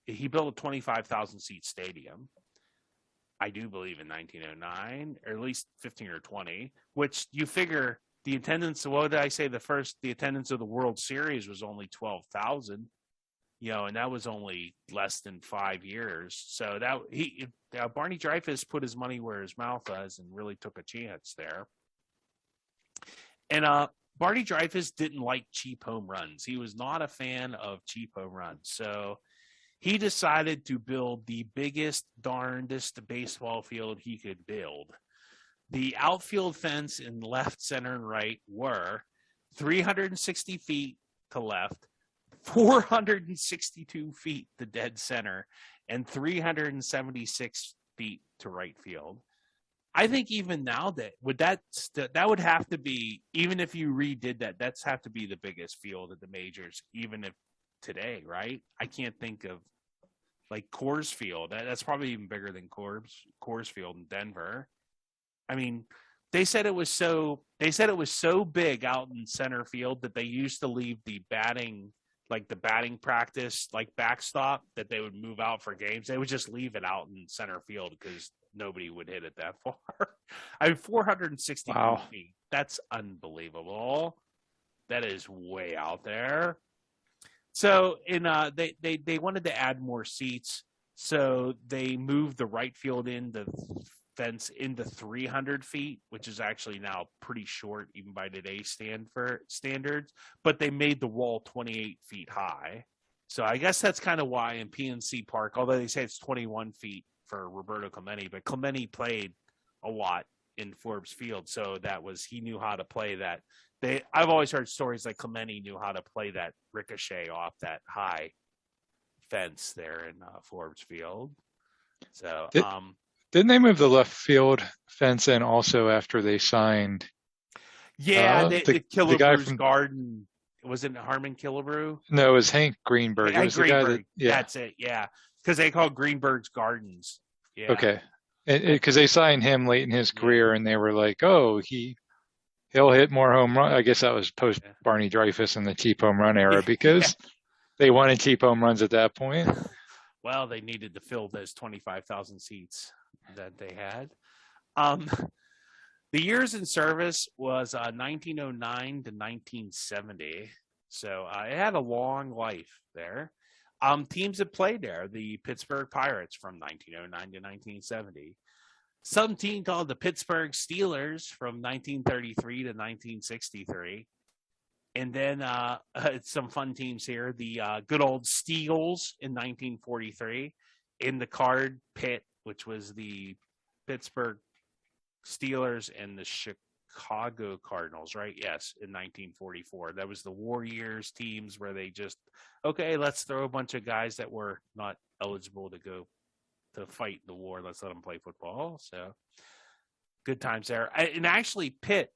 He built a 25,000 seat stadium, I do believe, in 1909, or at least 15 or 20, which you figure the attendance, what did I say? The attendance of the World Series was only 12,000, you know, and that was only less than 5 years. So Barney Dreyfuss put his money where his mouth was and really took a chance there. And Barney Dreyfuss didn't like cheap home runs. He was not a fan of cheap home runs. So he decided to build the biggest, darndest baseball field he could build. The outfield fence in left, center, and right were 360 feet to left, 462 feet to dead center, and 376 feet to right field. I think even now that would have to be, even if you redid that, that's have to be the biggest field at the majors, even if today, right? I can't think of like Coors Field. That's probably even bigger than Coors Field in Denver. I mean, they said it was so big out in center field that they used to leave the batting practice, like backstop, that they would move out for games. They would just leave it out in center field because nobody would hit it that far. I mean, 460 feet. That's unbelievable. That is way out there. So they wanted to add more seats, so they moved the right field fence into 300 feet, which is actually now pretty short even by today's standards. But they made the wall 28 feet high. So I guess that's kind of why in PNC Park, although they say it's 21 feet for Roberto Clemente, but Clemente played a lot in Forbes Field, so he knew how to play that. I've always heard stories like Clemente knew how to play that ricochet off that high fence there in Forbes Field. So didn't they move the left field fence in also after they signed? Yeah, the Killebrew's Garden. Was it Harmon Killebrew? No, it was Hank Greenberg. It was Greenberg. The guy that, That's it. Yeah, because they called Greenberg's Gardens. Yeah. Okay, because they signed him late in his career, and they were like, "Oh, he'll hit more home run." I guess that was post Barney Dreyfuss in the cheap home run era, because they wanted cheap home runs at that point. Well, they needed to fill those 25,000 seats that they had. The years in service was 1909 to 1970. So it had a long life there. Teams that played there, the Pittsburgh Pirates from 1909 to 1970. Some team called the Pittsburgh Steelers from 1933 to 1963. And then some fun teams here. The good old Steagles in 1943. In the Card Pit, which was the Pittsburgh Steelers and the Chicago Cardinals, right? Yes, in 1944. That was the war years teams where they just, okay, let's throw a bunch of guys that were not eligible to go to fight the war. Let's let them play football. So good times there. And actually, Pitt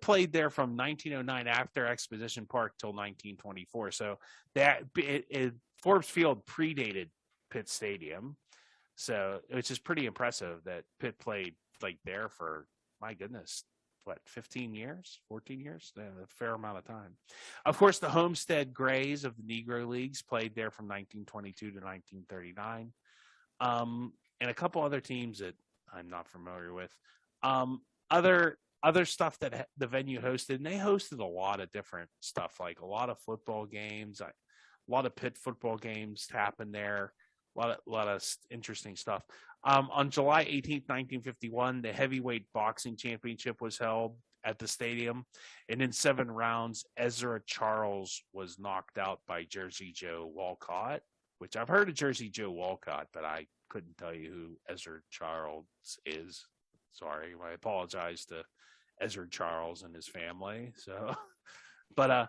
played there from 1909 after Exposition Park till 1924. So Forbes Field predated Pitt Stadium. So which is pretty impressive that Pitt played like there for, my goodness, what, 15 years, 14 years, a fair amount of time. Of course, the Homestead Grays of the Negro Leagues played there from 1922 to 1939. And a couple other teams that I'm not familiar with. Other stuff that the venue hosted, and they hosted a lot of different stuff, like a lot of football games, a lot of Pitt football games happened there, a lot of interesting stuff. On July 18th, 1951, the heavyweight boxing championship was held at the stadium, and in 7 rounds, Ezra Charles was knocked out by Jersey Joe Walcott, which I've heard of Jersey Joe Walcott, but I couldn't tell you who Ezra Charles is. Sorry, I apologize to Ezra Charles and his family. So, but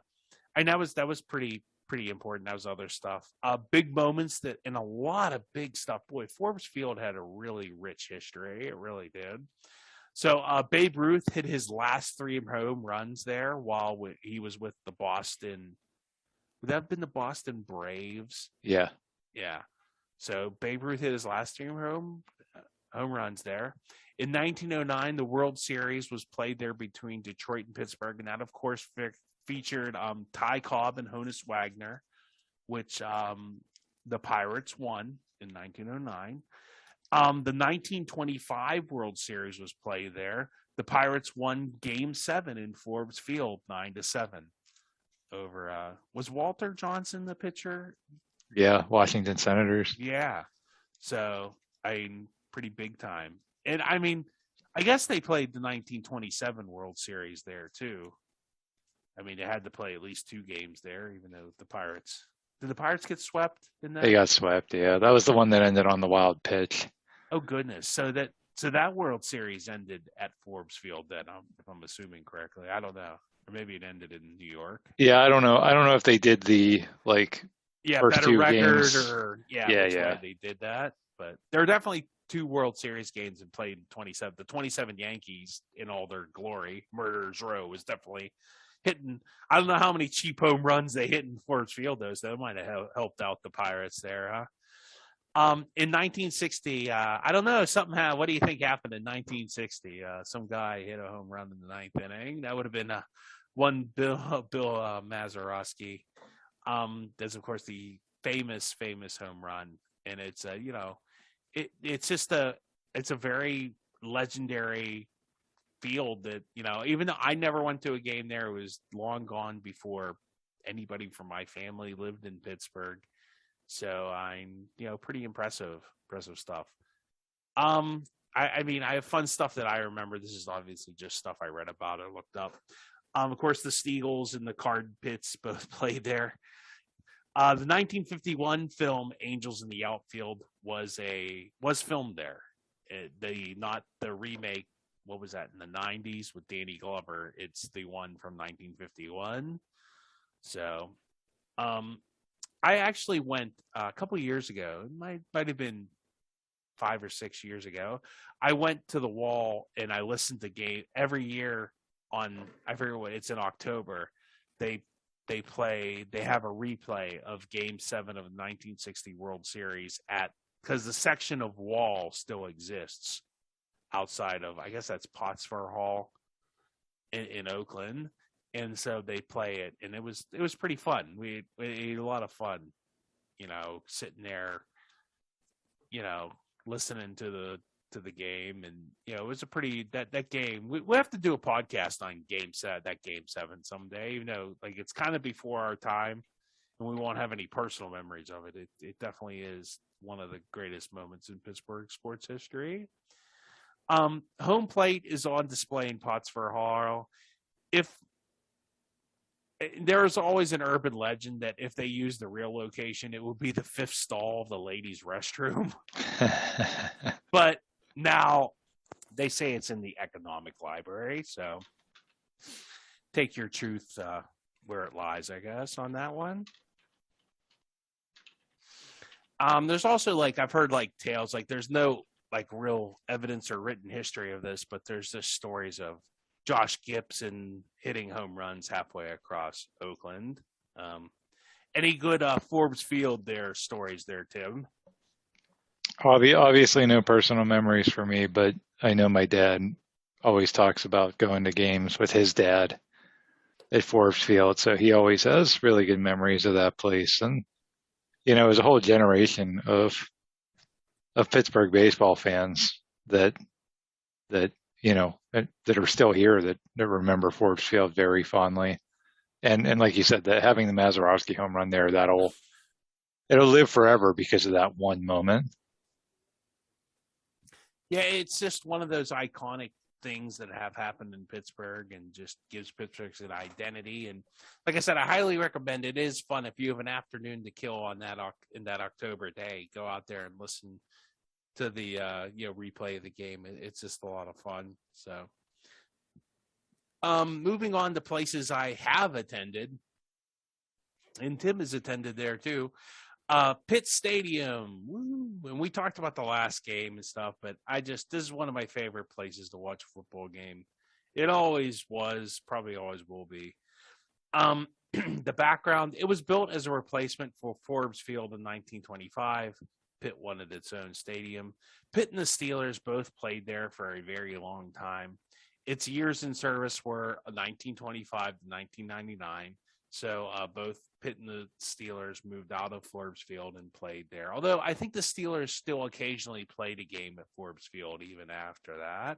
and that was pretty important. That was other stuff. Big moments and a lot of big stuff. Boy, Forbes Field had a really rich history. It really did. So Babe Ruth hit his last 3 home runs there while he was with the Boston. Would that have been the Boston Braves? Yeah. Yeah. So Babe Ruth hit his last 3 home runs there. In 1909, the World Series was played there between Detroit and Pittsburgh, and that, of course, featured Ty Cobb and Honus Wagner, which the Pirates won in 1909. The 1925 World Series was played there. The Pirates won Game 7 in Forbes Field, 9-7. Over was Walter Johnson the pitcher? Yeah, Washington Senators. Yeah, so pretty big time. And I mean, I guess they played the 1927 World Series there too. I mean, they had to play at least 2 games there, even though did the Pirates get swept in that? They got swept. Yeah, that was the one that ended on the wild pitch. Oh goodness! So that World Series ended at Forbes Field. Then, if I'm assuming correctly, I don't know, or maybe it ended in New York. Yeah, I don't know. I don't know if they did the first better 2 record games. Or why they did that. But there are definitely 2 World Series games and played 27. The 27 Yankees in all their glory, Murderers Row, was definitely hitting. I don't know how many cheap home runs they hit in Forbes Field, though, so that might have helped out the Pirates there, huh? In 1960, I don't know, what do you think happened in 1960? Some guy hit a home run in the 9th inning. That would have been one Bill Mazeroski. There's, of course, the famous home run, and it's it's a very legendary field that, even though I never went to a game there, it was long gone before anybody from my family lived in Pittsburgh. So I'm, pretty impressive stuff. I mean, I have fun stuff that I remember. This is obviously just stuff I read about or looked up. Of course, the Steagles and the Card Pits both played there. The 1951 film Angels in the Outfield was filmed there. Not the remake. What was that in the 90s with Danny Glover? It's the one from 1951. So, I actually went a couple of years ago. It might have been 5 or 6 years ago. I went to the Wall and I listened to game every year I forget what it's in October. They have a replay of Game 7 of the 1960 World Series because the section of Wall still exists outside of, I guess that's Pottsford Hall in Oakland. And so they play it, and it was pretty fun. We had a lot of fun, sitting there, listening to the game, and it was a pretty that game. We have to do a podcast on Game 7 someday. Even though it's kind of before our time, and we won't have any personal memories of it. It definitely is one of the greatest moments in Pittsburgh sports history. Home plate is on display in Pottsford Hall. There is always an urban legend that if they use the real location, it would be the 5th stall of the ladies' restroom. But now They say it's in the economic library, so take your truth where it lies, I guess, on that one. There's also, like, I've heard, like, tales, like, there's no, like, real evidence or written history of this, but there's just stories of Josh Gibson hitting home runs halfway across Oakland. Any good Forbes Field stories there, Tim? Obviously, no personal memories for me, but I know my dad always talks about going to games with his dad at Forbes Field, so he always has really good memories of that place. And it was a whole generation of Pittsburgh baseball fans that that are still here that remember Forbes Field very fondly. And like you said, that having the Mazeroski home run there, it'll live forever because of that one moment. Yeah, it's just one of those iconic things that have happened in Pittsburgh and just gives Pittsburgh an identity. And like I said, I highly recommend it. It is fun if you have an afternoon to kill on that in that October day. Go out there and listen to the replay of the game. It's just a lot of fun. So moving on to places I have attended, and Tim has attended there too. Pitt Stadium. Woo. And we talked about the last game and stuff, but this is one of my favorite places to watch a football game. It always was, probably always will be. The background, it was built as a replacement for Forbes Field in 1925. Pitt wanted its own stadium. Pitt and the Steelers both played there for a very long time. Its years in service were 1925 to 1999. So both Pitt and the Steelers moved out of Forbes Field and played there. Although I think the Steelers still occasionally played a game at Forbes Field even after that.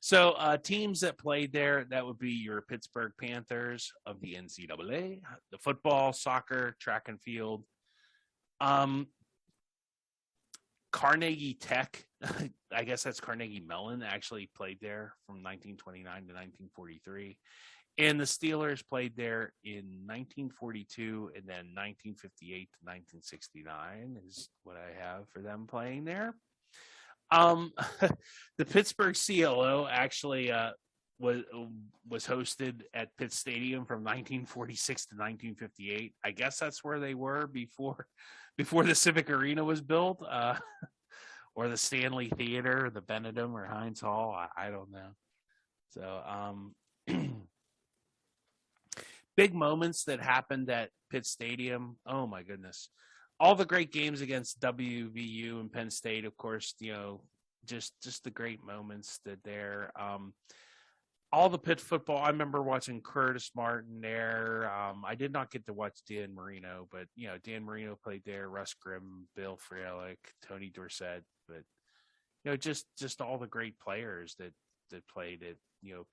So teams that played there, that would be your Pittsburgh Panthers of the NCAA, the football, soccer, track and field. Carnegie Tech, I guess that's Carnegie Mellon, actually played there from 1929 to 1943. And the Steelers played there in 1942 and then 1958 to 1969 is what I have for them playing there. The Pittsburgh CLO actually was hosted at Pitt Stadium from 1946 to 1958. I guess that's where they were before the Civic Arena was built, or the Stanley Theater, the Benedum or Heinz Hall. I don't know. So, big moments that happened at Pitt Stadium. Oh my goodness. All the great games against WVU and Penn State, of course, just the great moments that there. All the Pitt football. I remember watching Curtis Martin there. I did not get to watch Dan Marino, but Dan Marino played there. Russ Grimm, Bill Fralick, Tony Dorsett, but just all the great players that played at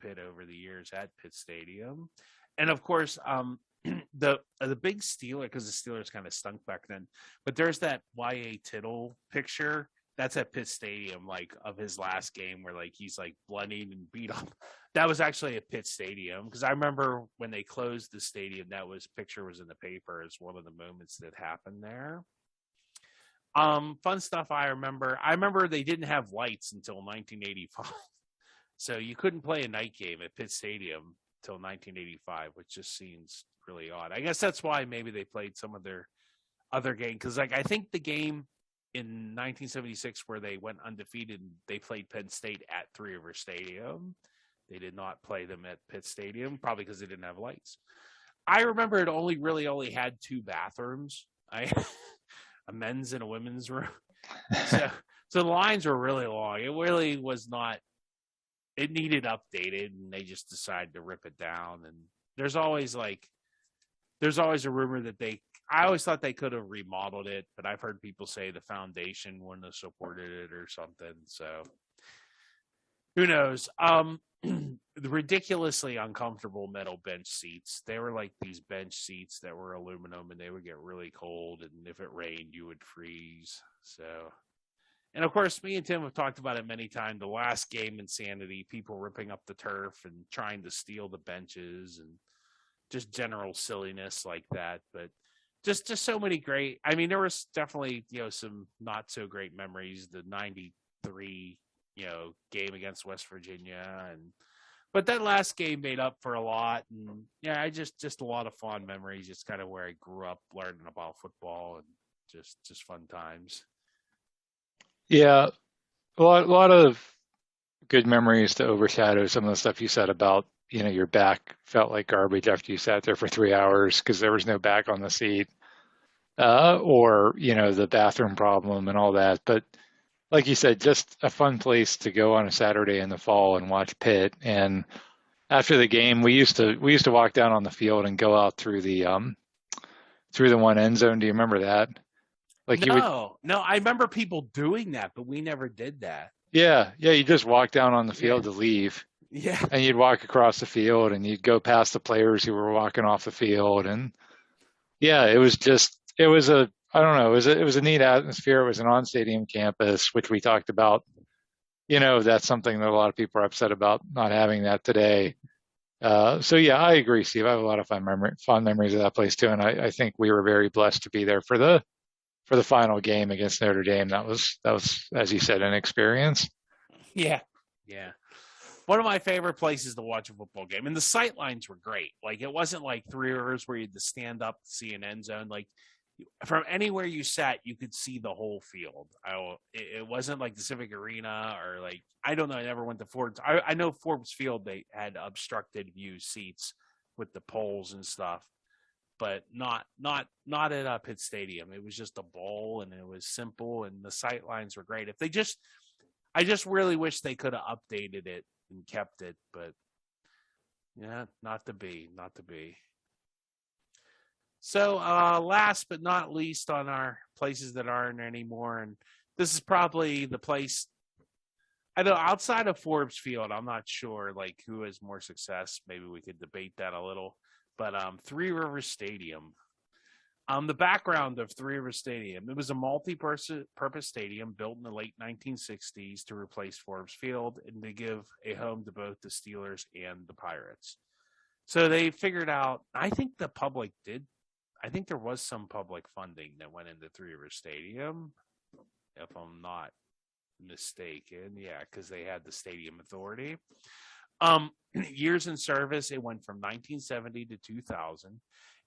Pitt over the years at Pitt Stadium. And of course, the big Steeler, because the Steelers kind of stunk back then, but there's that Y.A. Tittle picture that's at Pitt Stadium, like of his last game where like he's like bloodied and beat up. That was actually at Pitt Stadium, because I remember when they closed the stadium, picture was in the paper as one of the moments that happened there. Fun stuff I remember. I remember they didn't have lights until 1985. So you couldn't play a night game at Pitt Stadium till 1985, which just seems really odd. I guess that's why maybe they played some of their other game, because like I think the game in 1976 where they went undefeated, they played Penn State at Three River Stadium. They did not play them at Pitt Stadium, probably because they didn't have lights. I remember it only had two bathrooms, a men's and a women's room. So the lines were really long. It really was not. It needed updated, and they just decided to rip it down. And there's always a rumor that I always thought they could have remodeled it, but I've heard people say the foundation wouldn't have supported it or something. So who knows? The ridiculously uncomfortable metal bench seats. They were like these bench seats that were aluminum, and they would get really cold, and if it rained, you would freeze. So. And, of course, me and Tim have talked about it many times. The last game insanity, people ripping up the turf and trying to steal the benches and just general silliness like that. But just so many great – I mean, there was definitely, some not so great memories. The 93 game against West Virginia, but that last game made up for a lot. And yeah, I just a lot of fond memories. It's kind of where I grew up learning about football and just fun times. Yeah, a lot of good memories to overshadow some of the stuff you said about, your back felt like garbage after you sat there for 3 hours because there was no back on the seat, or, the bathroom problem and all that. But like you said, just a fun place to go on a Saturday in the fall and watch Pitt. And after the game, we used to walk down on the field and go out through the one end zone. Do you remember that? Like no, I remember people doing that, but we never did that. Yeah, you just walk down on the field to leave. Yeah. And you'd walk across the field and you'd go past the players who were walking off the field. And yeah, it was a neat atmosphere. It was an on-stadium campus, which we talked about. That's something that a lot of people are upset about not having that today. So yeah, I agree, Steve. I have a lot of fond memories of that place too. And I think we were very blessed to be there for the final game against Notre Dame. That was, as you said, an experience. Yeah. One of my favorite places to watch a football game. And the sight lines were great. Like, it wasn't like Three Rivers where you had to stand up to see an end zone. Like, from anywhere you sat, you could see the whole field. It wasn't like the Civic Arena or like, I don't know. I never went to Forbes. I know Forbes Field, they had obstructed view seats with the poles and stuff, but not at Pitt Stadium. It was just a bowl and it was simple and the sight lines were great. I just really wish they could have updated it and kept it, but yeah, not to be. So last but not least on our places that aren't anymore, and this is probably the place, I know outside of Forbes Field, I'm not sure like who has more success. Maybe we could debate that a little, but Three Rivers Stadium. The background of Three Rivers Stadium, it was a multi-purpose stadium built in the late 1960s to replace Forbes Field and to give a home to both the Steelers and the Pirates. So they figured out, I think there was some public funding that went into Three Rivers Stadium, if I'm not mistaken. Yeah, because they had the stadium authority. Years in service, it went from 1970 to 2000.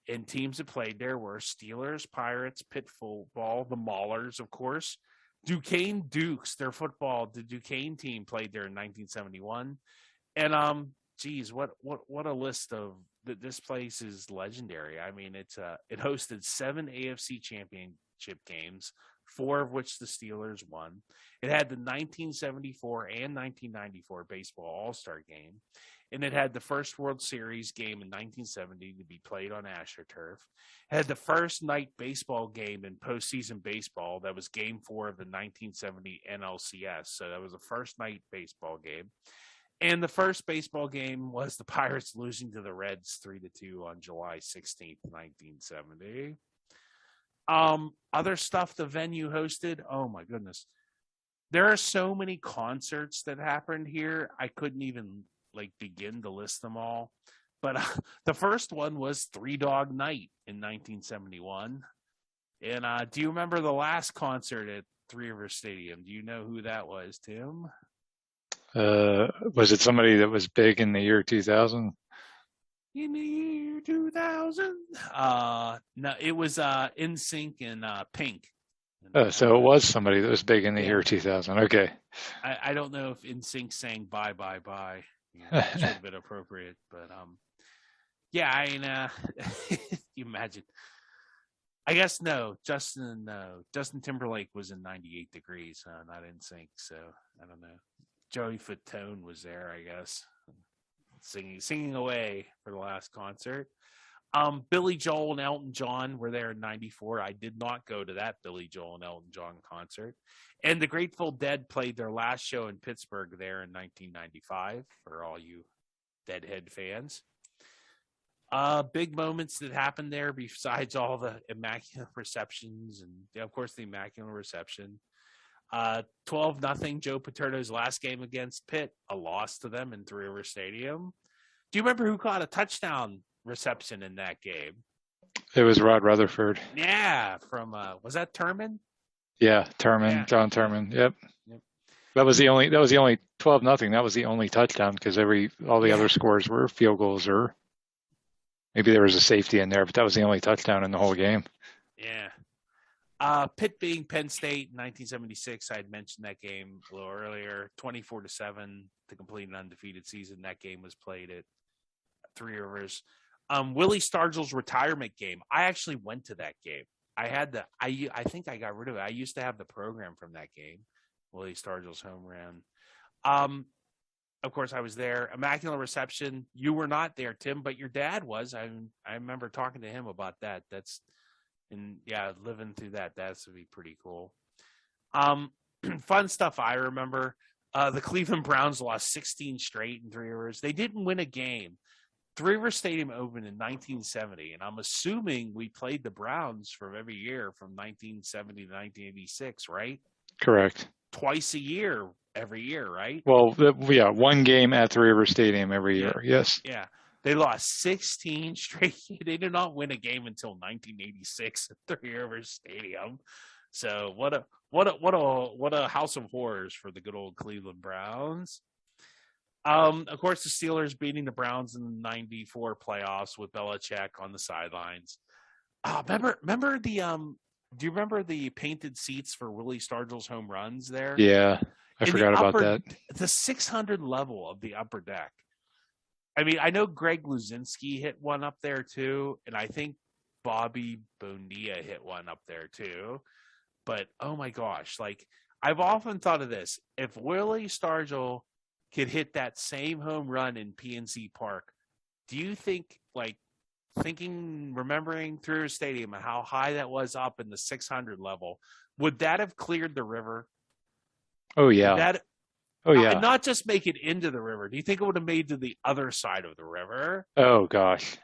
And teams that played there were Steelers, Pirates, Pitt football, the Maulers, of course, Duquesne Dukes, the Duquesne team played there in 1971. And what a list of this place is legendary. I mean, it hosted 7 AFC championship games, 4 of which the Steelers won. It had the 1974 and 1994 baseball All-Star game. And it had the first World Series game in 1970 to be played on AstroTurf. It had the first night baseball game in postseason baseball. That was Game 4 of the 1970 NLCS. So that was the first night baseball game. And the first baseball game was the Pirates losing to the Reds 3-2 on July 16th, 1970. Other stuff the venue hosted, oh my goodness. There are so many concerts that happened here. I couldn't even begin to list them all, but the first one was Three Dog Night in 1971. And do you remember the last concert at Three Rivers Stadium? Do you know who that was, Tim? Was it somebody that was big in the year 2000? In the year 2000? No, it was NSYNC and Pink. So it was somebody that was big in the year 2000. Okay. I don't know if NSYNC sang Bye Bye Bye. It should have been appropriate, but you imagine. I guess no. Justin Timberlake was in 98 Degrees, not NSYNC, so I don't know. Joey Fatone was there, I guess, singing away for the last concert. Billy Joel and Elton John were there in 94. I did not go to that Billy Joel and Elton John concert. And the Grateful Dead played their last show in Pittsburgh there in 1995 for all you Deadhead fans. Big moments that happened there besides all the immaculate receptions and, of course, the immaculate reception. 12-0 Joe Paterno's last game against Pitt, a loss to them in Three Rivers Stadium. Do you remember who caught a touchdown reception in that game? It was Rod Rutherford. Yeah, from was that Turman? Yeah, Turman, yeah. John Turman. Yep. That was the only 12-0. That was the only touchdown because all the other scores were field goals, or maybe there was a safety in there, but that was the only touchdown in the whole game. Yeah. Pitt being Penn State in 1976, I had mentioned that game a little earlier. 24-7 to complete an undefeated season. That game was played at Three Rivers. Willie Stargell's retirement game. I actually went to that game. I think I got rid of it. I used to have the program from that game. Willie Stargell's home run. Of course, I was there. Immaculate reception. You were not there, Tim, but your dad was. I remember talking to him about that. Living through that. That's would be pretty cool. Fun stuff I remember. The Cleveland Browns lost 16 straight in Three Rivers. They didn't win a game. Three Rivers Stadium opened in 1970, and I'm assuming we played the Browns from every year from 1970 to 1986, right? Correct. Twice a year, every year, right? Well, one game at Three River Stadium every year. Yes. Yeah. They lost 16 straight. They did not win a game until 1986 at Three Rivers Stadium. So what a house of horrors for the good old Cleveland Browns. Of course, the Steelers beating the Browns in the 94 playoffs with Belichick on the sidelines. Remember the do you remember the painted seats for Willie Stargell's home runs there? Yeah, I forgot about that. The 600 level of the upper deck. I mean, I know Greg Luzinski hit one up there too, and I think Bobby Bonilla hit one up there too. But oh my gosh, like I've often thought of this: if Willie Stargell could hit that same home run in PNC Park, do you think, remembering through stadium and how high that was up in the 600 level, would that have cleared the river? Oh yeah. And not just make it into the river. Do you think it would have made to the other side of the river? Oh gosh.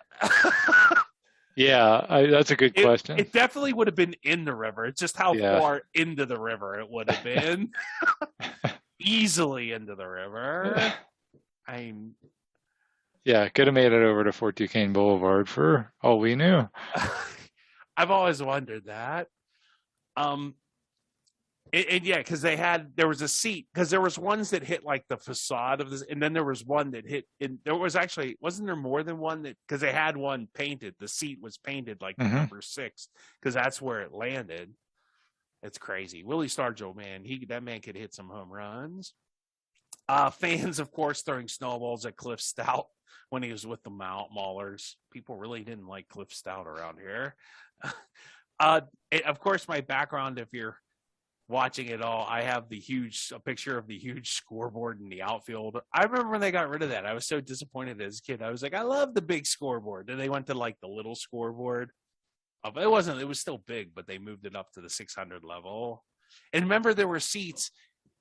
Yeah, that's a good question. It definitely would have been in the river. It's just how far into the river it would have been. Easily into the river. Yeah, could have made it over to Fort Duquesne Boulevard for all we knew. I've always wondered that. Because there was a seat, because there was ones that hit like the facade of this, and then there was one that hit, and there was actually, wasn't there more than one that, because they had one painted, the seat was painted like number 6, because that's where it landed. It's crazy. Willie Stargell, man, that man could hit some home runs. Fans, of course, throwing snowballs at Cliff Stout when he was with the Maulers. People really didn't like Cliff Stout around here. Of course, my background, if you're watching it all, I have a picture of the huge scoreboard in the outfield. I remember when they got rid of that. I was so disappointed as a kid. I was like, I love the big scoreboard. And they went to like the little scoreboard. It was still big, but they moved it up to the 600 level. And remember, there were seats,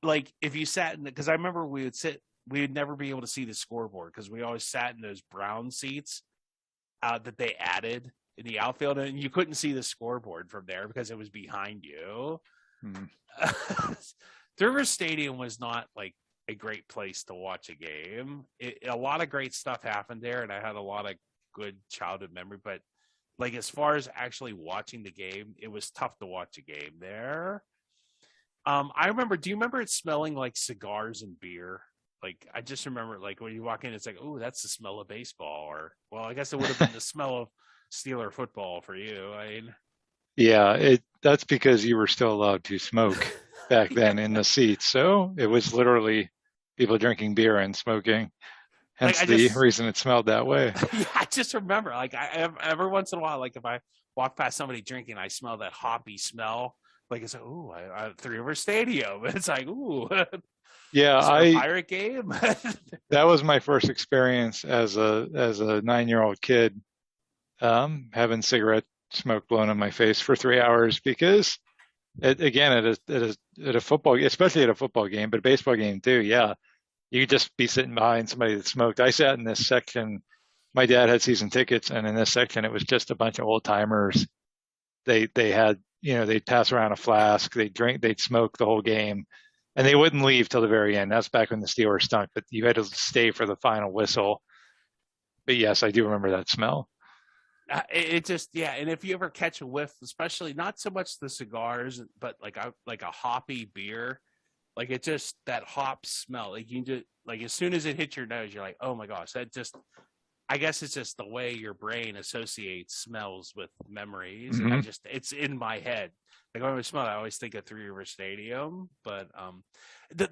like if you sat in because I remember we would never be able to see the scoreboard because we always sat in those brown seats that they added in the outfield, and you couldn't see the scoreboard from there because it was behind you. River Stadium was not like a great place to watch a game. A lot of great stuff happened there, and I had a lot of good childhood memory, but like as far as actually watching the game, it was tough to watch a game there. I remember, do you remember it smelling like cigars and beer? Like, I just remember, like, when you walk in, it's like, oh, that's the smell of baseball. Or, well, I guess it would have been the smell of Steeler football for you. Yeah, that's because you were still allowed to smoke back then in the seats. So it was literally people drinking beer and smoking. Hence the reason it smelled that way. Yeah, I just remember, like, every once in a while, like, if I walk past somebody drinking, I smell that hoppy smell. Like, it's like, ooh, Three River Stadium. It's like, ooh. Yeah, Pirate game. That was my first experience as a 9-year-old kid, having cigarette smoke blown in my face for 3 hours because, at a football, especially at a football game, but a baseball game too. Yeah, you could just be sitting behind somebody that smoked. I sat in this section. My dad had season tickets, and in this section, it was just a bunch of old timers. They had, they'd pass around a flask, they'd drink, they'd smoke the whole game, and they wouldn't leave till the very end. That's back when the Steelers stunk, but you had to stay for the final whistle. But yes, I do remember that smell. It just, yeah. And if you ever catch a whiff, especially not so much the cigars, but like a hoppy beer, Like it just that hop smell. Like you just like as soon as it hits your nose, you're like, oh my gosh, that just. I guess it's just the way your brain associates smells with memories, and it's in my head. Like when I smell, I always think of Three River Stadium. But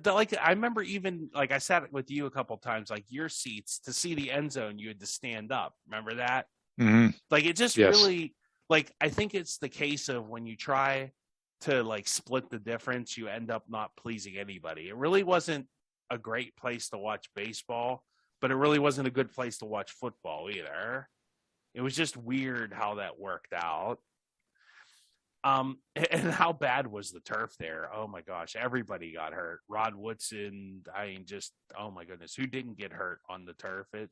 like I remember even like I sat with you a couple times, like your seats to see the end zone, you had to stand up. Remember that? Mm-hmm. Like it just really like I think it's the case of when you try to like split the difference, you end up not pleasing anybody. It really wasn't a great place to watch baseball. But it really wasn't a good place to watch football either. It was just weird how that worked out. And how bad was the turf there? Oh my gosh, everybody got hurt. Rod Woodson, I mean, just oh my goodness, who didn't get hurt on the turf at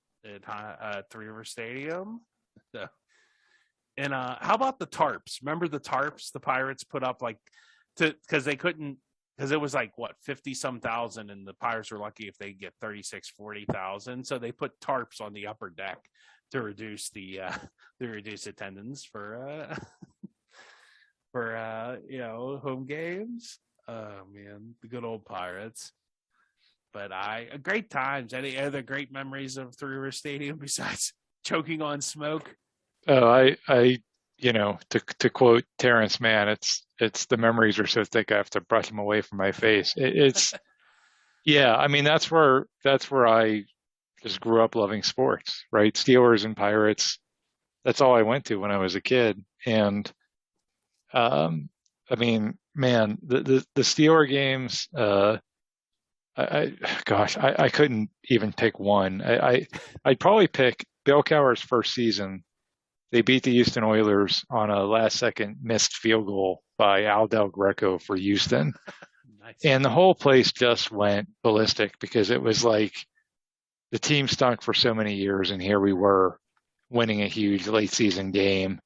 Three River Stadium? So, and how about the tarps? Remember the tarps the Pirates put up because they couldn't. Because it was like, 50-some thousand, and the Pirates were lucky if they get 40,000. So they put tarps on the upper deck to reduce attendance for home games. Oh man, the good old Pirates. But great times. Any other great memories of Three River Stadium besides choking on smoke? Oh, I to quote Terrence Mann, it's the memories are so thick I have to brush them away from my face. It's yeah, I mean that's where I just grew up loving sports, right? Steelers and Pirates. That's all I went to when I was a kid. And I mean, man, the Steeler games, I couldn't even pick one. I'd probably pick Bill Cowher's first season. They beat the Houston Oilers on a last-second missed field goal by Al Del Greco for Houston. Nice. And the whole place just went ballistic because it was like the team stunk for so many years, and here we were winning a huge late-season game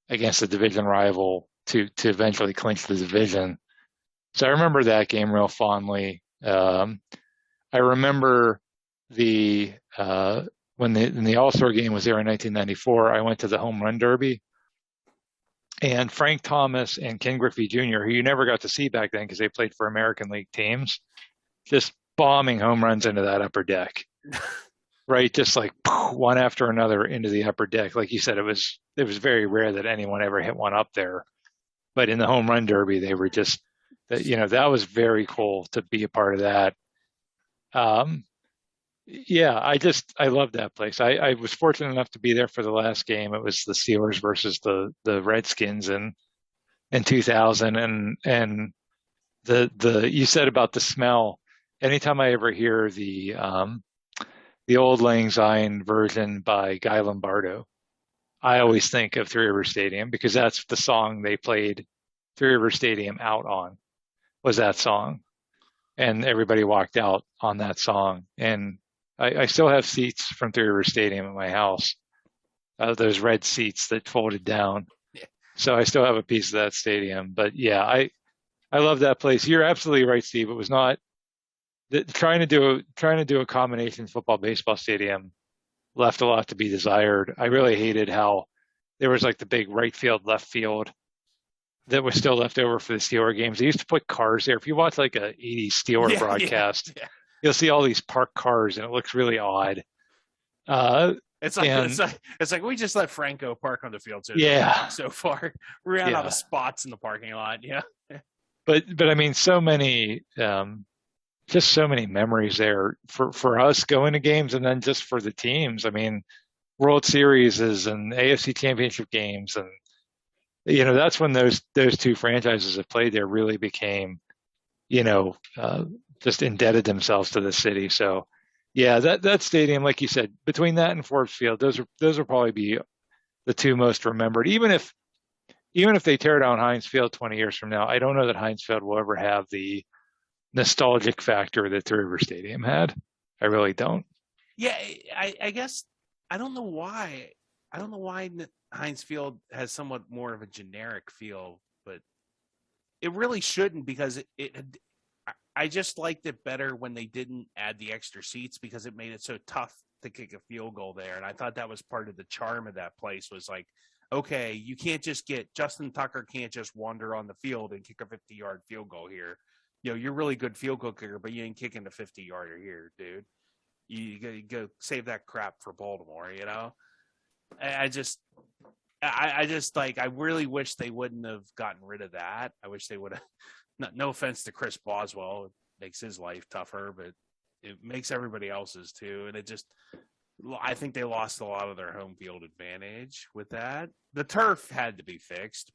against a division rival to eventually clinch the division. So I remember that game real fondly. I remember when the All-Star game was there in 1994, I went to the Home Run Derby, and Frank Thomas and Ken Griffey Jr., who you never got to see back then because they played for American League teams, just bombing home runs into that upper deck, right? Just like one after another into the upper deck. Like you said, it was very rare that anyone ever hit one up there, but in the Home Run Derby, they were just, that was very cool to be a part of that. Yeah, I love that place. I was fortunate enough to be there for the last game. It was the Steelers versus the Redskins in 2000, and the you said about the smell. Anytime I ever hear the Old Lang Syne version by Guy Lombardo, I always think of Three River Stadium because that's the song they played Three River Stadium out on, was that song, and everybody walked out on that song. And I still have seats from Three River Stadium at my house, those red seats that folded down. Yeah. So I still have a piece of that stadium. But yeah, I love that place. You're absolutely right, Steve. It was not trying to do a combination football baseball stadium left a lot to be desired. I really hated how there was like the big right field, left field that was still left over for the Steeler games. They used to put cars there. If you watch like a 80s Steeler broadcast. Yeah. You'll see all these parked cars, and it looks really odd. It's like we just let Franco park on the field so far. We ran out of spots in the parking lot. Yeah, but I mean, so many, just so many memories there for us going to games, and then just for the teams. I mean, World Series and AFC Championship games, and that's when those two franchises that played there really became, just indebted themselves to the city. So yeah, that stadium, like you said, between that and Forbes Field, those will probably be the two most remembered. Even if they tear down Heinz Field 20 years from now, I don't know that Heinz Field will ever have the nostalgic factor that Three River Stadium had. I really don't. Yeah, I guess I don't know why Heinz Field has somewhat more of a generic feel, but it really shouldn't, because I just liked it better when they didn't add the extra seats, because it made it so tough to kick a field goal there. And I thought that was part of the charm of that place, was like, okay, you can't just Justin Tucker can't just wander on the field and kick a 50-yard field goal here. you're a really good field goal kicker, but you ain't kicking the 50-yarder here, dude. You go save that crap for Baltimore, I just like, I really wish they wouldn't have gotten rid of that. I wish they would have, no offense to Chris Boswell, it makes his life tougher, but it makes everybody else's too. And I think they lost a lot of their home field advantage with that. The turf had to be fixed,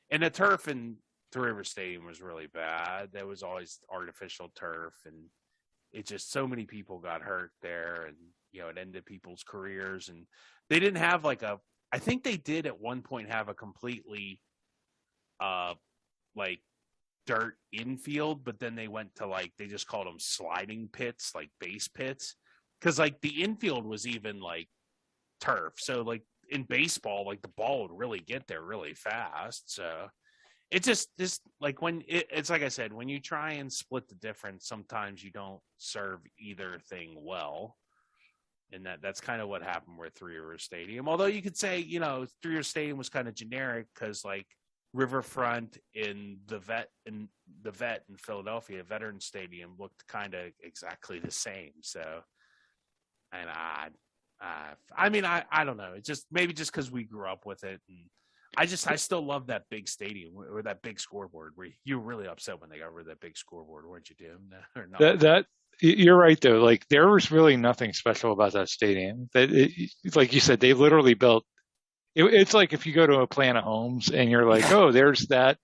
and the turf in Three River Stadium was really bad. There was always artificial turf, and it just, so many people got hurt there, and it ended people's careers. And they didn't have I think they did at one point have a completely like dirt infield, but then they went to they just called them sliding pits, like base pits, because the infield was even turf. So in baseball, the ball would really get there really fast. So it just when it's like I said, when you try and split the difference, sometimes you don't serve either thing well. And that's kind of what happened with Three River Stadium. Although you could say, Three River Stadium was kind of generic because Riverfront in the vet in Philadelphia, Veterans Stadium, looked kind of exactly the same. So, and I don't know. It's just maybe just because we grew up with it, and I still love that big stadium or that big scoreboard. Where you were really upset when they got rid of that big scoreboard, weren't you, Tim? Or not? That you're right though. There was really nothing special about that stadium. Like you said, they literally built. It's like if you go to a plan of homes and you're like, oh, there's that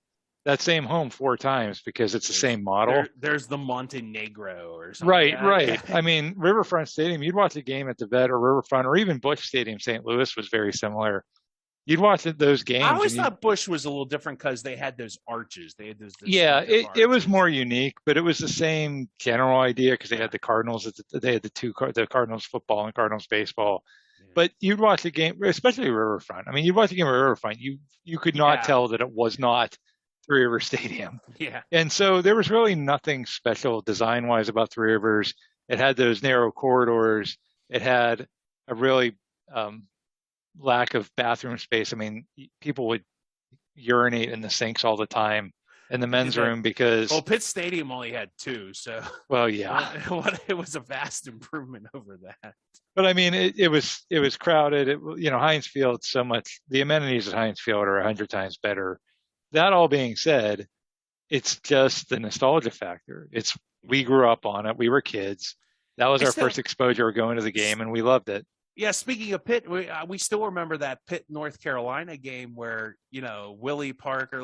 same home 4 times because it's the same model. There's the Montenegro or something. Right. I mean, Riverfront Stadium, you'd watch a game at the Vet or Riverfront or even Busch Stadium, St. Louis was very similar. You'd watch those games. I always thought Busch was a little different because they had those arches. They had those. It was more unique, but it was the same general idea because they had the Cardinals. They had the Cardinals football and Cardinals baseball. Yeah. But you'd watch a game, especially Riverfront. I mean, you'd watch a game at Riverfront. You could not tell that it was not Three River Stadium. Yeah. And so there was really nothing special design-wise about Three Rivers. It had those narrow corridors. It had a really lack of bathroom space. I mean, people would urinate in the sinks all the time in the men's room because Pitt Stadium only had 2, so it was a vast improvement over that. But I mean, it was crowded. Heinz Field, so much, the amenities at Heinz Field are 100 times better. That all being said, it's just the nostalgia factor. We grew up on it. We were kids. That was our first exposure going to the game, and we loved it. Yeah, speaking of Pitt, we still remember that Pitt, North Carolina game where, Willie Parker,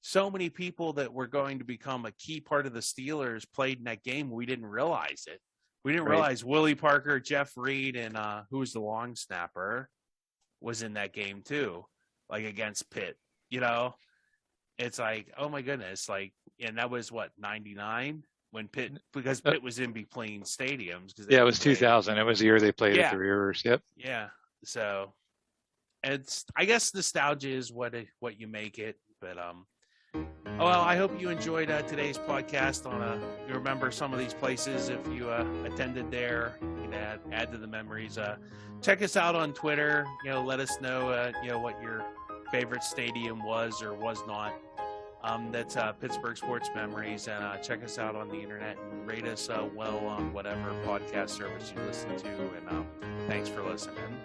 so many people that were going to become a key part of the Steelers played in that game. We didn't realize it. We didn't realize Willie Parker, Jeff Reed, and who was the long snapper was in that game too, against Pitt. It's oh my goodness. And that was 99? When Pitt was in between stadiums. It was 2000. It was the year they played at the Rivers. Yep. Yeah. So I guess nostalgia is what you make it. But well, I hope you enjoyed today's podcast you remember some of these places if you attended there. Add to the memories. Check us out on Twitter. Let us know what your favorite stadium was or was not. That's Pittsburgh Sports Memories, and check us out on the internet and rate us well on whatever podcast service you listen to. And thanks for listening.